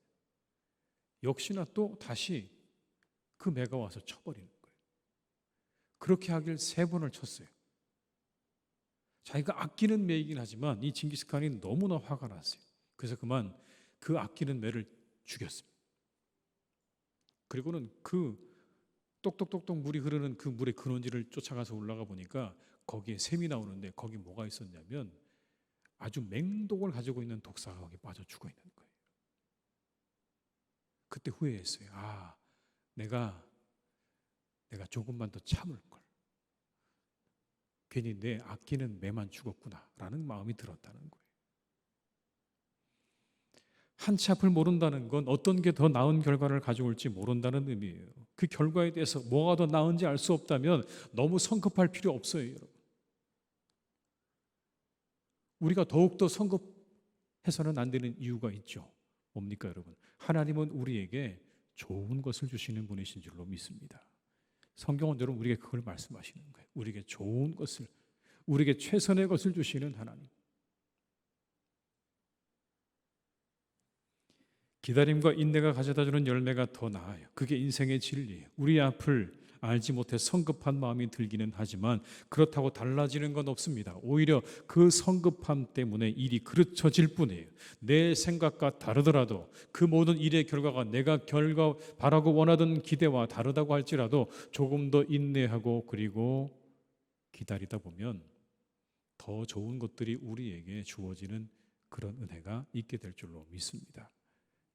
역시나 또 다시 그 매가 와서 쳐버리는 거예요. 그렇게 하길 3번을 쳤어요. 자기가 아끼는 매이긴 하지만 이 징기스칸이 너무나 화가 났어요. 그래서 그만 그 아끼는 매를 죽였습니다. 그리고는 그 똑똑똑똑 물이 흐르는 그 물의 근원지를 쫓아가서 올라가 보니까 거기에 샘이 나오는데 거기 뭐가 있었냐면 아주 맹독을 가지고 있는 독사가 거기 빠져 죽어 있는 거예요. 그때 후회했어요. 아, 내가 조금만 더 참을 걸. 괜히 내 아끼는 매만 죽었구나라는 마음이 들었다는 거예요. 한치 앞을 모른다는 건 어떤 게 더 나은 결과를 가져올지 모른다는 의미예요. 그 결과에 대해서 뭐가 더 나은지 알 수 없다면 너무 성급할 필요 없어요, 여러분. 우리가 더욱더 성급해서는 안 되는 이유가 있죠. 뭡니까, 여러분? 하나님은 우리에게 좋은 것을 주시는 분이신 줄로 믿습니다. 성경은 여러분 우리에게 그걸 말씀하시는 거예요. 우리에게 좋은 것을, 우리에게 최선의 것을 주시는 하나님. 기다림과 인내가 가져다주는 열매가 더 나아요. 그게 인생의 진리예요. 우리 앞을 알지 못해 성급한 마음이 들기는 하지만 그렇다고 달라지는 건 없습니다. 오히려 그 성급함 때문에 일이 그르쳐질 뿐이에요. 내 생각과 다르더라도 그 모든 일의 결과가 내가 바라고 원하던 기대와 다르다고 할지라도 조금 더 인내하고 그리고 기다리다 보면 더 좋은 것들이 우리에게 주어지는 그런 은혜가 있게 될 줄로 믿습니다.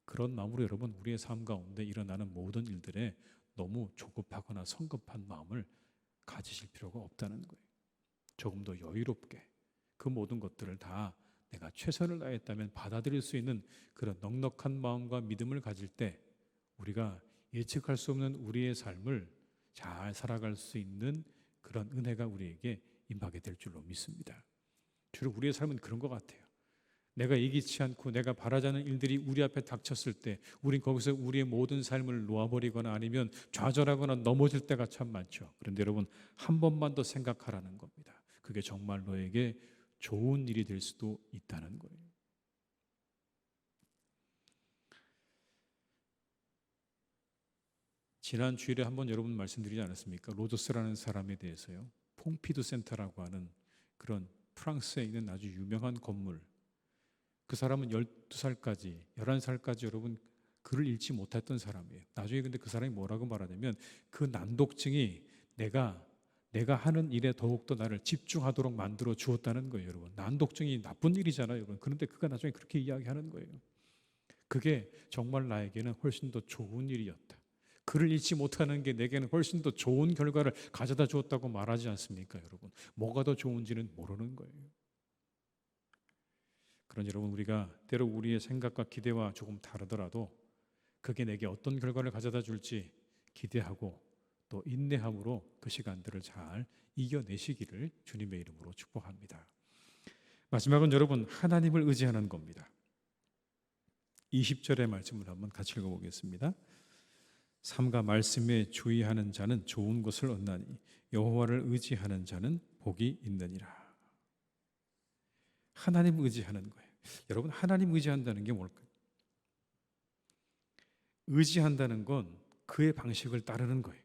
그런 마음으로 여러분 우리의 삶 가운데 일어나는 모든 일들에 너무 조급하거나 성급한 마음을 가지실 필요가 없다는 거예요. 조금 더 여유롭게 그 모든 것들을 다 내가 최선을 다했다면 받아들일 수 있는 그런 넉넉한 마음과 믿음을 가질 때 우리가 예측할 수 없는 우리의 삶을 잘 살아갈 수 있는 그런 은혜가 우리에게 임하게 될 줄로 믿습니다. 주로 우리의 삶은 그런 것 같아요. 내가 예기치 않고 내가 바라지 않은 일들이 우리 앞에 닥쳤을 때 우린 거기서 우리의 모든 삶을 놓아버리거나 아니면 좌절하거나 넘어질 때가 참 많죠. 그런데 여러분 한 번만 더 생각하라는 겁니다. 그게 정말 너에게 좋은 일이 될 수도 있다는 거예요. 지난 주일에 한번 여러분 말씀드리지 않았습니까? 로저스라는 사람에 대해서요. 퐁피두 센터라고 하는 그런 프랑스에 있는 아주 유명한 건물, 그 사람은 12살까지 11살까지 여러분 글을 읽지 못했던 사람이에요. 나중에 근데 그 사람이 뭐라고 말하냐면 그 난독증이 내가 하는 일에 더욱더 나를 집중하도록 만들어 주었다는 거예요. 여러분 난독증이 나쁜 일이잖아요, 여러분. 그런데 그가 나중에 그렇게 이야기하는 거예요. 그게 정말 나에게는 훨씬 더 좋은 일이었다. 글을 읽지 못하는 게 내게는 훨씬 더 좋은 결과를 가져다 주었다고 말하지 않습니까, 여러분? 뭐가 더 좋은지는 모르는 거예요. 그런 여러분 우리가 때로 우리의 생각과 기대와 조금 다르더라도 그게 내게 어떤 결과를 가져다 줄지 기대하고 또 인내함으로 그 시간들을 잘 이겨내시기를 주님의 이름으로 축복합니다. 마지막은 여러분 하나님을 의지하는 겁니다. 20절의 말씀을 한번 같이 읽어보겠습니다. 삼가 말씀에 주의하는 자는 좋은 것을 얻나니 여호와를 의지하는 자는 복이 있느니라. 하나님 의지하는 거예요. 여러분 하나님 의지한다는 게 뭘까요? 의지한다는 건 그의 방식을 따르는 거예요.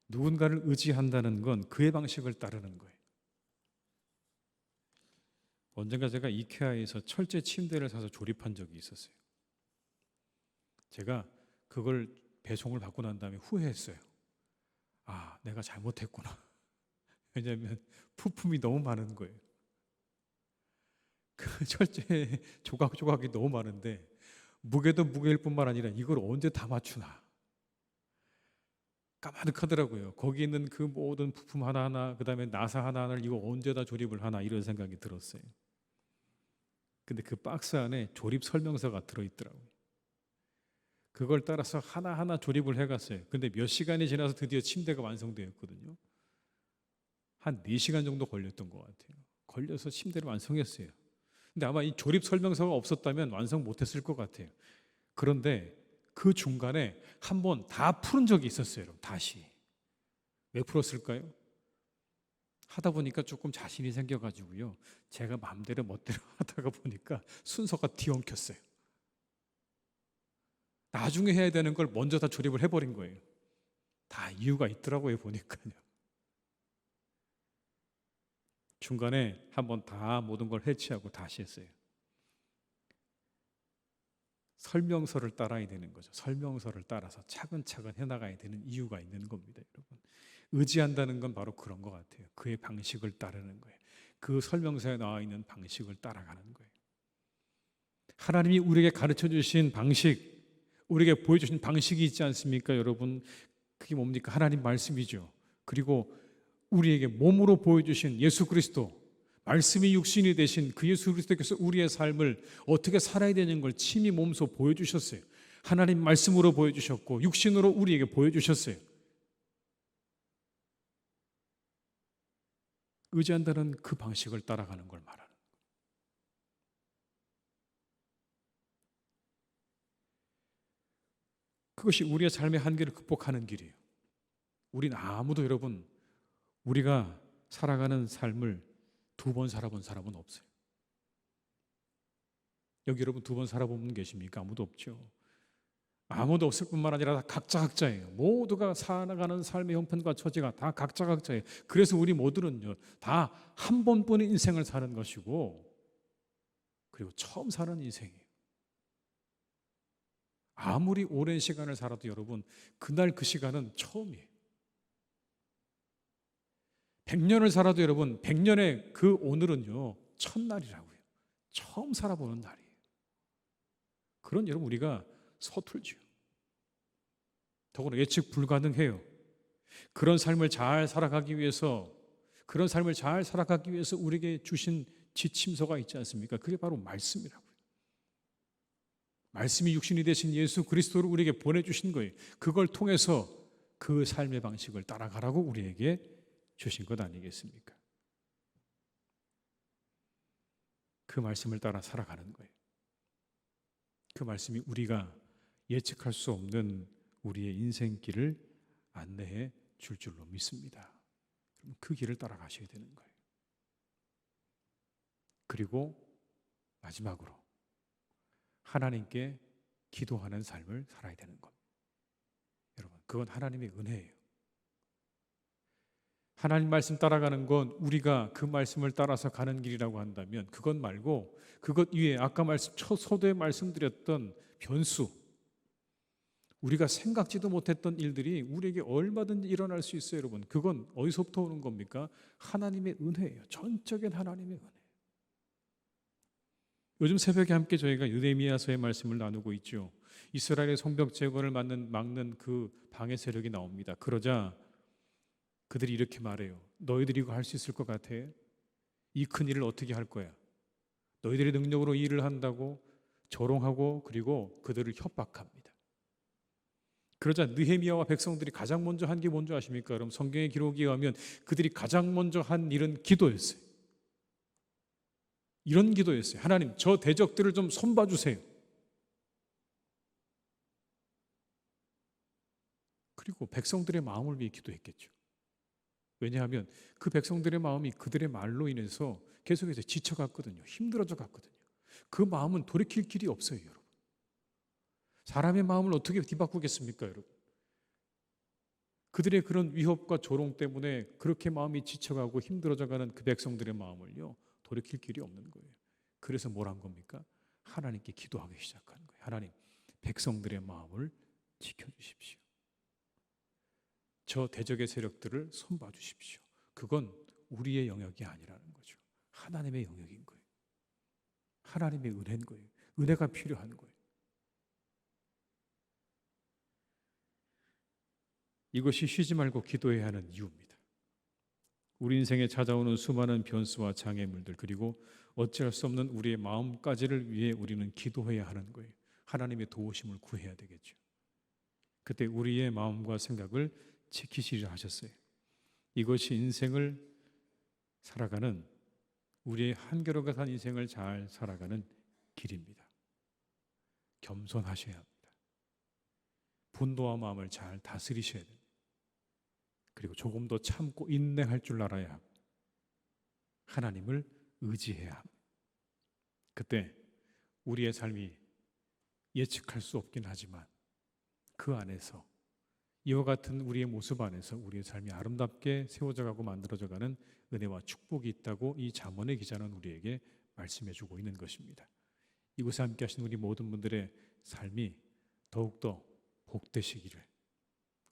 누군가를 의지한다는 건 그의 방식을 따르는 거예요. 언젠가 제가 이케아에서 철제 침대를 사서 조립한 적이 있었어요. 제가 그걸 배송을 받고 난 다음에 후회했어요. 아, 내가 잘못했구나. 왜냐하면 부품이 너무 많은 거예요. 그 철제 조각조각이 너무 많은데 무게도 무게일 뿐만 아니라 이걸 언제 다 맞추나. 까마득하더라고요. 거기 있는 그 모든 부품 하나하나, 그다음에 나사 하나하나를 이거 언제 다 조립을 하나 이런 생각이 들었어요. 근데 그 박스 안에 조립 설명서가 들어있더라고요. 그걸 따라서 하나하나 조립을 해갔어요. 근데 몇 시간이 지나서 드디어 침대가 완성되었거든요. 한 4시간 정도 걸렸던 것 같아요. 걸려서 침대를 완성했어요. 근데 아마 이 조립 설명서가 없었다면 완성 못했을 것 같아요. 그런데 그 중간에 한 번 다 푸른 적이 있었어요. 여러분. 다시. 왜 풀었을까요? 하다 보니까 조금 자신이 생겨가지고요. 제가 마음대로 멋대로 하다가 보니까 순서가 뒤엉켰어요. 나중에 해야 되는 걸 먼저 다 조립을 해버린 거예요. 다 이유가 있더라고요, 보니까요. 중간에 한번 다 모든 걸 해치하고 다시 했어요. 설명서를 따라야 되는 거죠. 설명서를 따라서 차근차근 해나가야 되는 이유가 있는 겁니다, 여러분. 의지한다는 건 바로 그런 것 같아요. 그의 방식을 따르는 거예요. 그 설명서에 나와 있는 방식을 따라가는 거예요. 하나님이 우리에게 가르쳐 주신 방식, 우리에게 보여주신 방식이 있지 않습니까, 여러분? 그게 뭡니까? 하나님 말씀이죠. 그리고 우리에게 몸으로 보여주신 예수 그리스도, 말씀이 육신이 되신 그 예수 그리스도께서 우리의 삶을 어떻게 살아야 되는 걸 친히 몸소 보여주셨어요. 하나님 말씀으로 보여주셨고 육신으로 우리에게 보여주셨어요. 의지한다는 그 방식을 따라가는 걸 말하는 거예요. 그것이 우리의 삶의 한계를 극복하는 길이에요. 우린 아무도 여러분, 우리가 살아가는 삶을 2번 살아본 사람은 없어요. 여기 여러분 2번 살아본 분 계십니까? 아무도 없죠. 아무도 없을 뿐만 아니라 다 각자예요. 모두가 살아가는 삶의 형편과 처지가 다 각자예요. 그래서 우리 모두는요, 다 한 번뿐인 인생을 사는 것이고, 그리고 처음 사는 인생이에요. 아무리 오랜 시간을 살아도 여러분, 그날 그 시간은 처음이에요. 100년을 살아도 여러분, 100년의 그 오늘은요, 첫날이라고요. 처음 살아보는 날이에요. 그런 여러분, 우리가 서툴죠. 더구나 예측 불가능해요. 그런 삶을 잘 살아가기 위해서 우리에게 주신 지침서가 있지 않습니까? 그게 바로 말씀이라고요. 말씀이 육신이 되신 예수 그리스도를 우리에게 보내주신 거예요. 그걸 통해서 그 삶의 방식을 따라가라고 우리에게 주신 것 아니겠습니까? 그 말씀을 따라 살아가는 거예요. 그 말씀이 우리가 예측할 수 없는 우리의 인생길을 안내해 줄 줄로 믿습니다. 그 길을 따라가셔야 되는 거예요. 그리고 마지막으로 하나님께 기도하는 삶을 살아야 되는 겁니다. 여러분, 그건 하나님의 은혜예요. 하나님 말씀 따라가는 건 우리가 그 말씀을 따라서 가는 길이라고 한다면, 그것 말고 그것 위에 아까 첫 서두에 말씀드렸던 변수, 우리가 생각지도 못했던 일들이 우리에게 얼마든지 일어날 수 있어요, 여러분. 그건 어디서부터 오는 겁니까? 하나님의 은혜예요. 전적인 하나님의 은혜. 요즘 새벽에 함께 저희가 느헤미야서의 말씀을 나누고 있죠. 이스라엘의 성벽 재건을 막는 그 방해 세력이 나옵니다. 그러자 그들이 이렇게 말해요. 너희들이 이거 할 수 있을 것 같아? 이 큰 일을 어떻게 할 거야? 너희들의 능력으로 이 일을 한다고 조롱하고, 그리고 그들을 협박합니다. 그러자 느헤미야와 백성들이 가장 먼저 한 게 뭔지 아십니까? 여러분, 성경의 기록에 의하면 그들이 가장 먼저 한 일은 기도였어요. 이런 기도였어요. 하나님, 저 대적들을 좀 손봐 주세요. 그리고 백성들의 마음을 위해 기도했겠죠. 왜냐하면 그 백성들의 마음이 그들의 말로 인해서 계속해서 지쳐갔거든요. 힘들어져 갔거든요. 그 마음은 돌이킬 길이 없어요, 여러분. 사람의 마음을 어떻게 뒤바꾸겠습니까, 여러분? 그들의 그런 위협과 조롱 때문에 그렇게 마음이 지쳐가고 힘들어져가는 그 백성들의 마음을요, 돌이킬 길이 없는 거예요. 그래서 뭘 한 겁니까? 하나님께 기도하기 시작한 거예요. 하나님, 백성들의 마음을 지켜주십시오. 저 대적의 세력들을 손봐 주십시오. 그건 우리의 영역이 아니라는 거죠. 하나님의 영역인 거예요. 하나님의 은혜인 거예요. 은혜가 필요한 거예요. 이것이 쉬지 말고 기도해야 하는 이유입니다. 우리 인생에 찾아오는 수많은 변수와 장애물들, 그리고 어찌할 수 없는 우리의 마음까지를 위해 우리는 기도해야 하는 거예요. 하나님의 도우심을 구해야 되겠죠. 그때 우리의 마음과 생각을 지키시리라 하셨어요. 이것이 인생을 살아가는, 우리의 한결같은 인생을 잘 살아가는 길입니다. 겸손하셔야 합니다. 분노와 마음을 잘 다스리셔야 됩니다. 그리고 조금 더 참고 인내할 줄 알아야 하고 하나님을 의지해야 합니다. 그때 우리의 삶이 예측할 수 없긴 하지만 그 안에서, 이와 같은 우리의 모습 안에서 우리의 삶이 아름답게 세워져가고 만들어져가는 은혜와 축복이 있다고 이 잠언의 기자는 우리에게 말씀해주고 있는 것입니다. 이곳에 함께 하신 우리 모든 분들의 삶이 더욱더 복되시기를,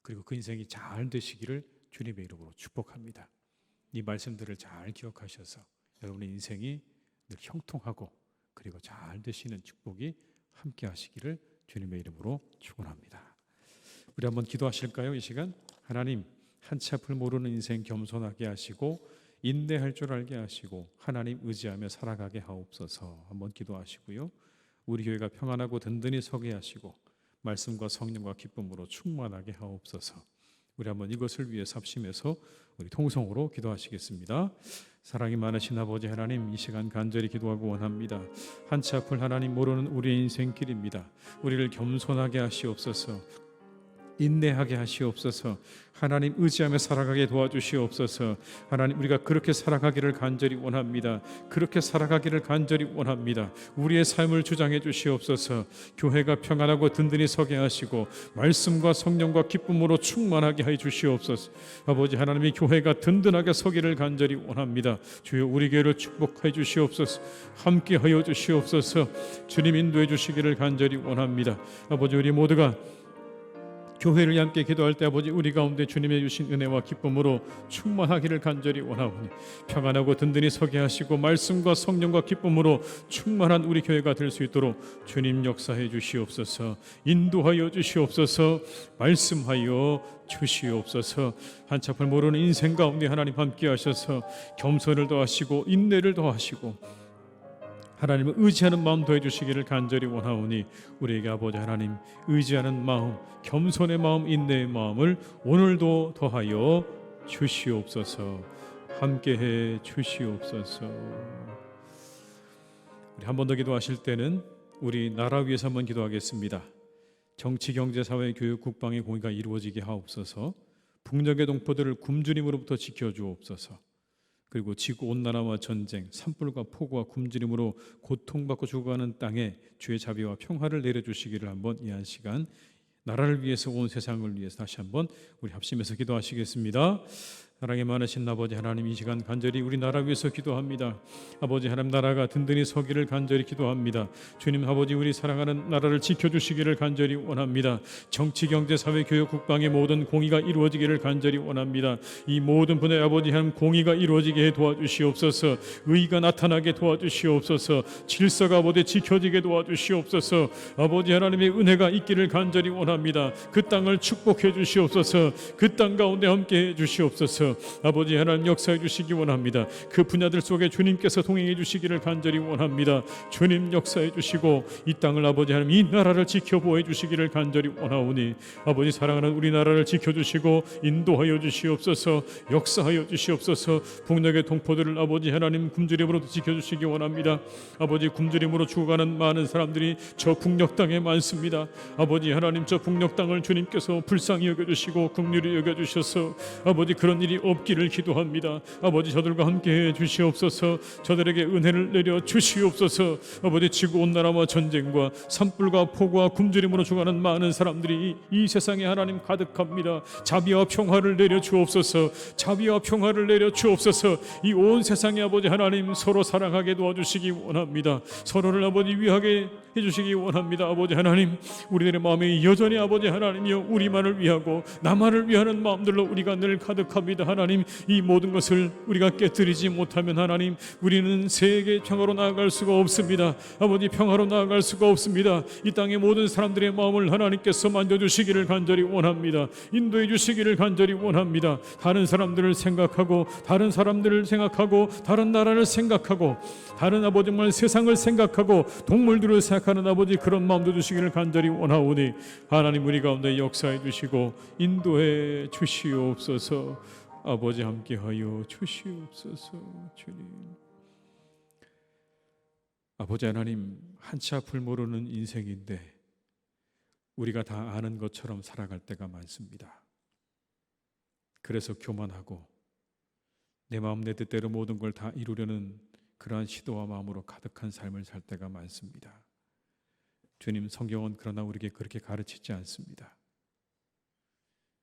그리고 그 인생이 잘 되시기를 주님의 이름으로 축복합니다. 이 말씀들을 잘 기억하셔서 여러분의 인생이 늘 형통하고 그리고 잘 되시는 축복이 함께 하시기를 주님의 이름으로 축원합니다. 우리 한번 기도하실까요? 이 시간 하나님, 한치 앞을 모르는 인생 겸손하게 하시고 인내할 줄 알게 하시고 하나님 의지하며 살아가게 하옵소서. 한번 기도하시고요. 우리 교회가 평안하고 든든히 서게 하시고 말씀과 성령과 기쁨으로 충만하게 하옵소서. 우리 한번 이것을 위해 삽심해서 우리 통성으로 기도하시겠습니다. 사랑이 많으신 아버지 하나님, 이 시간 간절히 기도하고 원합니다. 한치 앞을 하나님 모르는 우리의 인생길입니다. 우리를 겸손하게 하시옵소서. 인내하게 하시옵소서. 하나님 의지하며 살아가게 도와주시옵소서. 하나님, 우리가 그렇게 살아가기를 간절히 원합니다. 그렇게 살아가기를 간절히 원합니다. 우리의 삶을 주장해 주시옵소서. 교회가 평안하고 든든히 서게 하시고 말씀과 성령과 기쁨으로 충만하게 해 주시옵소서. 아버지 하나님이 교회가 든든하게 서기를 간절히 원합니다. 주여 우리 교회를 축복해 주시옵소서. 함께 하여 주시옵소서. 주님 인도해 주시기를 간절히 원합니다. 아버지, 우리 모두가 교회를 함께 기도할 때 아버지, 우리 가운데 주님의 주신 은혜와 기쁨으로 충만하기를 간절히 원하오니 평안하고 든든히 서게 하시고 말씀과 성령과 기쁨으로 충만한 우리 교회가 될 수 있도록 주님 역사해 주시옵소서. 인도하여 주시옵소서. 말씀하여 주시옵소서. 한치 앞을 모르는 인생 가운데 하나님 함께 하셔서 겸손을 더하시고 인내를 더하시고 하나님을 의지하는 마음 더해 주시기를 간절히 원하오니 우리에게 아버지 하나님 의지하는 마음, 겸손의 마음, 인내의 마음을 오늘도 더하여 주시옵소서. 함께해 주시옵소서. 우리 한 번 더 기도하실 때는 우리 나라 위해서 한번 기도하겠습니다. 정치, 경제, 사회, 교육, 국방의 공의가 이루어지게 하옵소서. 북녘의 동포들을 굶주림으로부터 지켜주옵소서. 그리고 지구온난화와 전쟁, 산불과 폭우와 굶주림으로 고통받고 죽어가는 땅에 주의 자비와 평화를 내려주시기를 한번 이 한 시간 나라를 위해서, 온 세상을 위해서 다시 한번 우리 합심해서 기도하시겠습니다. 사랑이 많으신 아버지 하나님, 이 시간 간절히 우리 나라 위해서 기도합니다. 아버지 하나님, 나라가 든든히 서기를 간절히 기도합니다. 주님 아버지, 우리 사랑하는 나라를 지켜주시기를 간절히 원합니다. 정치, 경제, 사회, 교육, 국방의 모든 공의가 이루어지기를 간절히 원합니다. 이 모든 분의 아버지 하나님 공의가 이루어지게 도와주시옵소서. 의가 나타나게 도와주시옵소서. 질서가 아버지 지켜지게 도와주시옵소서. 아버지 하나님의 은혜가 있기를 간절히 원합니다. 그 땅을 축복해 주시옵소서. 그 땅 가운데 함께 해 주시옵소서. 아버지 하나님 역사해 주시기 원합니다. 그 분야들 속에 주님께서 동행해 주시기를 간절히 원합니다. 주님 역사해 주시고 이 땅을 아버지 하나님, 이 나라를 지켜보해 주시기를 간절히 원하오니 아버지 사랑하는 우리나라를 지켜주시고 인도하여 주시옵소서. 역사하여 주시옵소서. 북녘의 동포들을 아버지 하나님 굶주림으로도 지켜주시기 원합니다. 아버지, 굶주림으로 죽어가는 많은 사람들이 저 북녘 땅에 많습니다. 아버지 하나님, 저 북녘 땅을 주님께서 불쌍히 여겨주시고 긍휼히 여겨주셔서 아버지 그런 일이 없기를 기도합니다. 아버지, 저들과 함께해 주시옵소서. 저들에게 은혜를 내려 주시옵소서. 아버지, 지구온난화와 전쟁과 산불과 폭우와 굶주림으로 죽어가는 많은 사람들이 이 세상에 하나님 가득합니다. 자비와 평화를 내려 주옵소서. 자비와 평화를 내려 주옵소서. 이 온 세상에 아버지 하나님 서로 사랑하게 도와주시기 원합니다. 서로를 아버지 위하게 해주시기 원합니다. 아버지 하나님, 우리들의 마음에 여전히 아버지 하나님이여 우리만을 위하고 나만을 위하는 마음들로 우리가 늘 가득합니다. 원합니다. 하나님, 이 모든 것을 우리가 깨뜨리지 못하면 하나님, 우리는 세계 평화로 나아갈 수가 없습니다. 아버지, 평화로 나아갈 수가 없습니다. 이 땅의 모든 사람들의 마음을 하나님께서 만져주시기를 간절히 원합니다. 인도해 주시기를 간절히 원합니다. 다른 사람들을 생각하고, 다른 사람들을 생각하고, 다른 나라를 생각하고, 다른 아버지 정말 세상을 생각하고 동물들을 생각하는 아버지, 그런 마음도 주시기를 간절히 원하오니 하나님, 우리 가운데 역사해 주시고 인도해 주시옵소서. 아버지, 함께하여 주시옵소서. 주님, 아버지 하나님, 한치 앞을 모르는 인생인데 우리가 다 아는 것처럼 살아갈 때가 많습니다. 그래서 교만하고 내 마음 내 뜻대로 모든 걸 다 이루려는 그러한 시도와 마음으로 가득한 삶을 살 때가 많습니다. 주님, 성경은 그러나 우리에게 그렇게 가르치지 않습니다.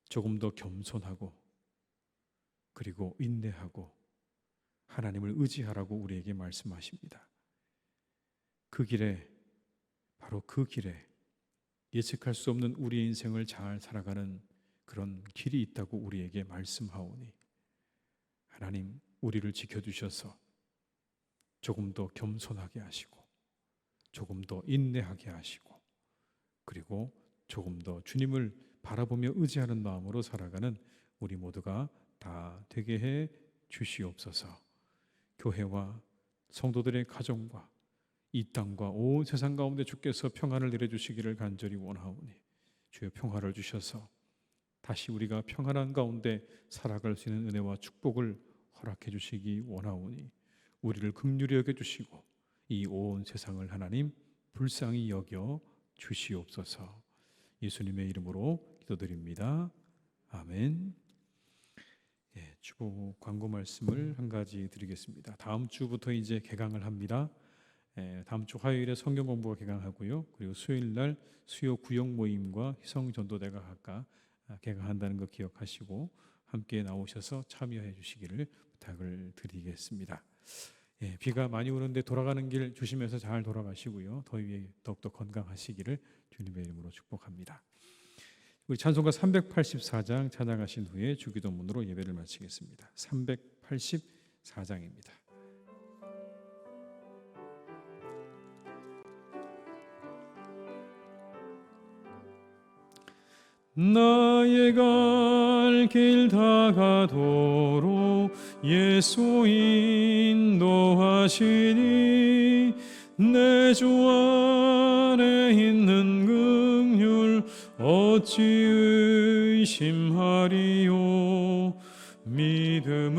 조금 더 겸손하고 그리고 인내하고 하나님을 의지하라고 우리에게 말씀하십니다. 그 길에, 바로 그 길에 예측할 수 없는 우리의 인생을 잘 살아가는 그런 길이 있다고 우리에게 말씀하오니 하나님, 우리를 지켜주셔서 조금 더 겸손하게 하시고 조금 더 인내하게 하시고 그리고 조금 더 주님을 바라보며 의지하는 마음으로 살아가는 우리 모두가 다 되게 해 주시옵소서. 교회와 성도들의 가정과 이 땅과 온 세상 가운데 주께서 평안을 내려주시기를 간절히 원하오니 주의 평화를 주셔서 다시 우리가 평안한 가운데 살아갈 수 있는 은혜와 축복을 허락해 주시기 원하오니 우리를 긍휼히 여겨주시고 이 온 세상을 하나님 불쌍히 여겨 주시옵소서. 예수님의 이름으로 기도드립니다. 아멘. 축복 광고 말씀을 한 가지 드리겠습니다. 다음 주부터 이제 개강을 합니다. 다음 주 화요일에 성경 공부가 개강하고요. 그리고 수요일 날 수요 구역 모임과 희성 전도대가 각각 개강한다는 거 기억하시고 함께 나오셔서 참여해 주시기를 부탁을 드리겠습니다. 비가 많이 오는데 돌아가는 길 조심해서 잘 돌아가시고요. 더위에 더욱더 건강하시기를 주님의 이름으로 축복합니다. 우리 찬송가 384장 찬양하신 후에 주기도문으로 예배를 마치겠습니다. 384장입니다. 나의 갈 길 다가도록 예수 인도하시니 내 주 안에 있는 긍휼 어찌 의심하리요. 믿음으로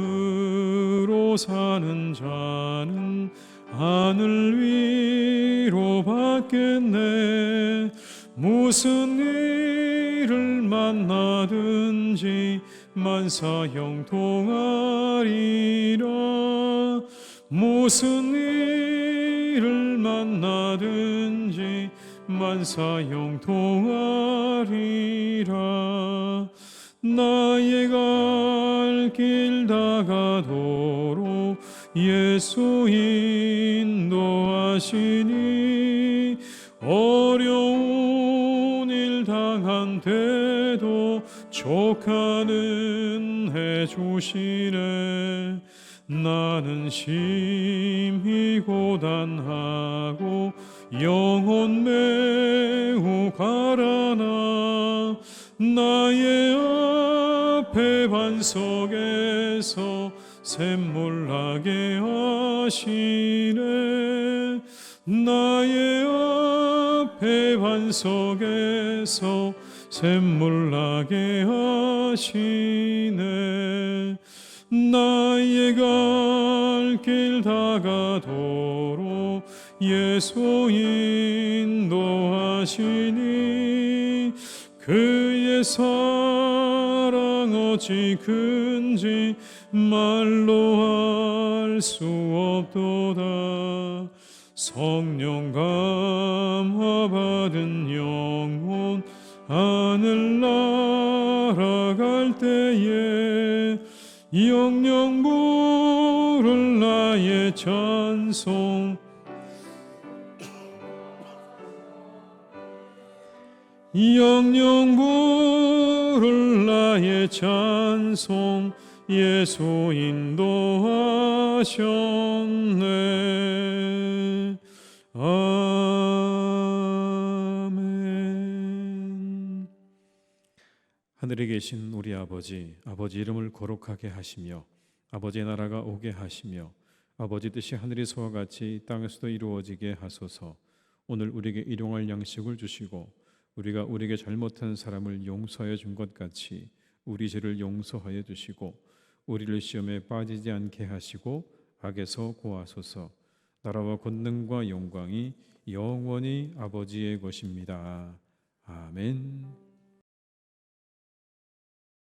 사는 자는 하늘 위로 받겠네. 무슨 일을 만나든지 만사 형통하리라. 무슨 일을 만나든지 만사 형통하리라. 나의 갈 길 다가도록 예수 인도하시니 어려운 일 당한 때도 족하는 해 주시네. 나는 심히 고단하고 영혼 매우 가라나 나의 앞에 반석에서 샘물 나게 하시네. 나의 앞에 반석에서 샘물 나게 하시네. 나의 갈 길 다가도록 예수 인도하시니 그의 사랑 어찌 큰지 말로 할 수 없도다. 성령 감화 받은 영혼 하늘 날아갈 때에 영영 부를 나의 찬송 영영 부를 나의 찬송 예수 인도하셨네. 아멘. 하늘에 계신 우리 아버지 이름을 거룩하게 하시며 아버지의 나라가 오게 하시며 아버지 뜻이 하늘에서와 같이 땅에서도 이루어지게 하소서. 오늘 우리에게 일용할 양식을 주시고 우리가 우리에게 잘못한 사람을 용서하여 준 것 같이 우리 죄를 용서하여 주시고 우리를 시험에 빠지지 않게 하시고 악에서 구하소서. 나라와 권능과 영광이 영원히 아버지의 것입니다. 아멘.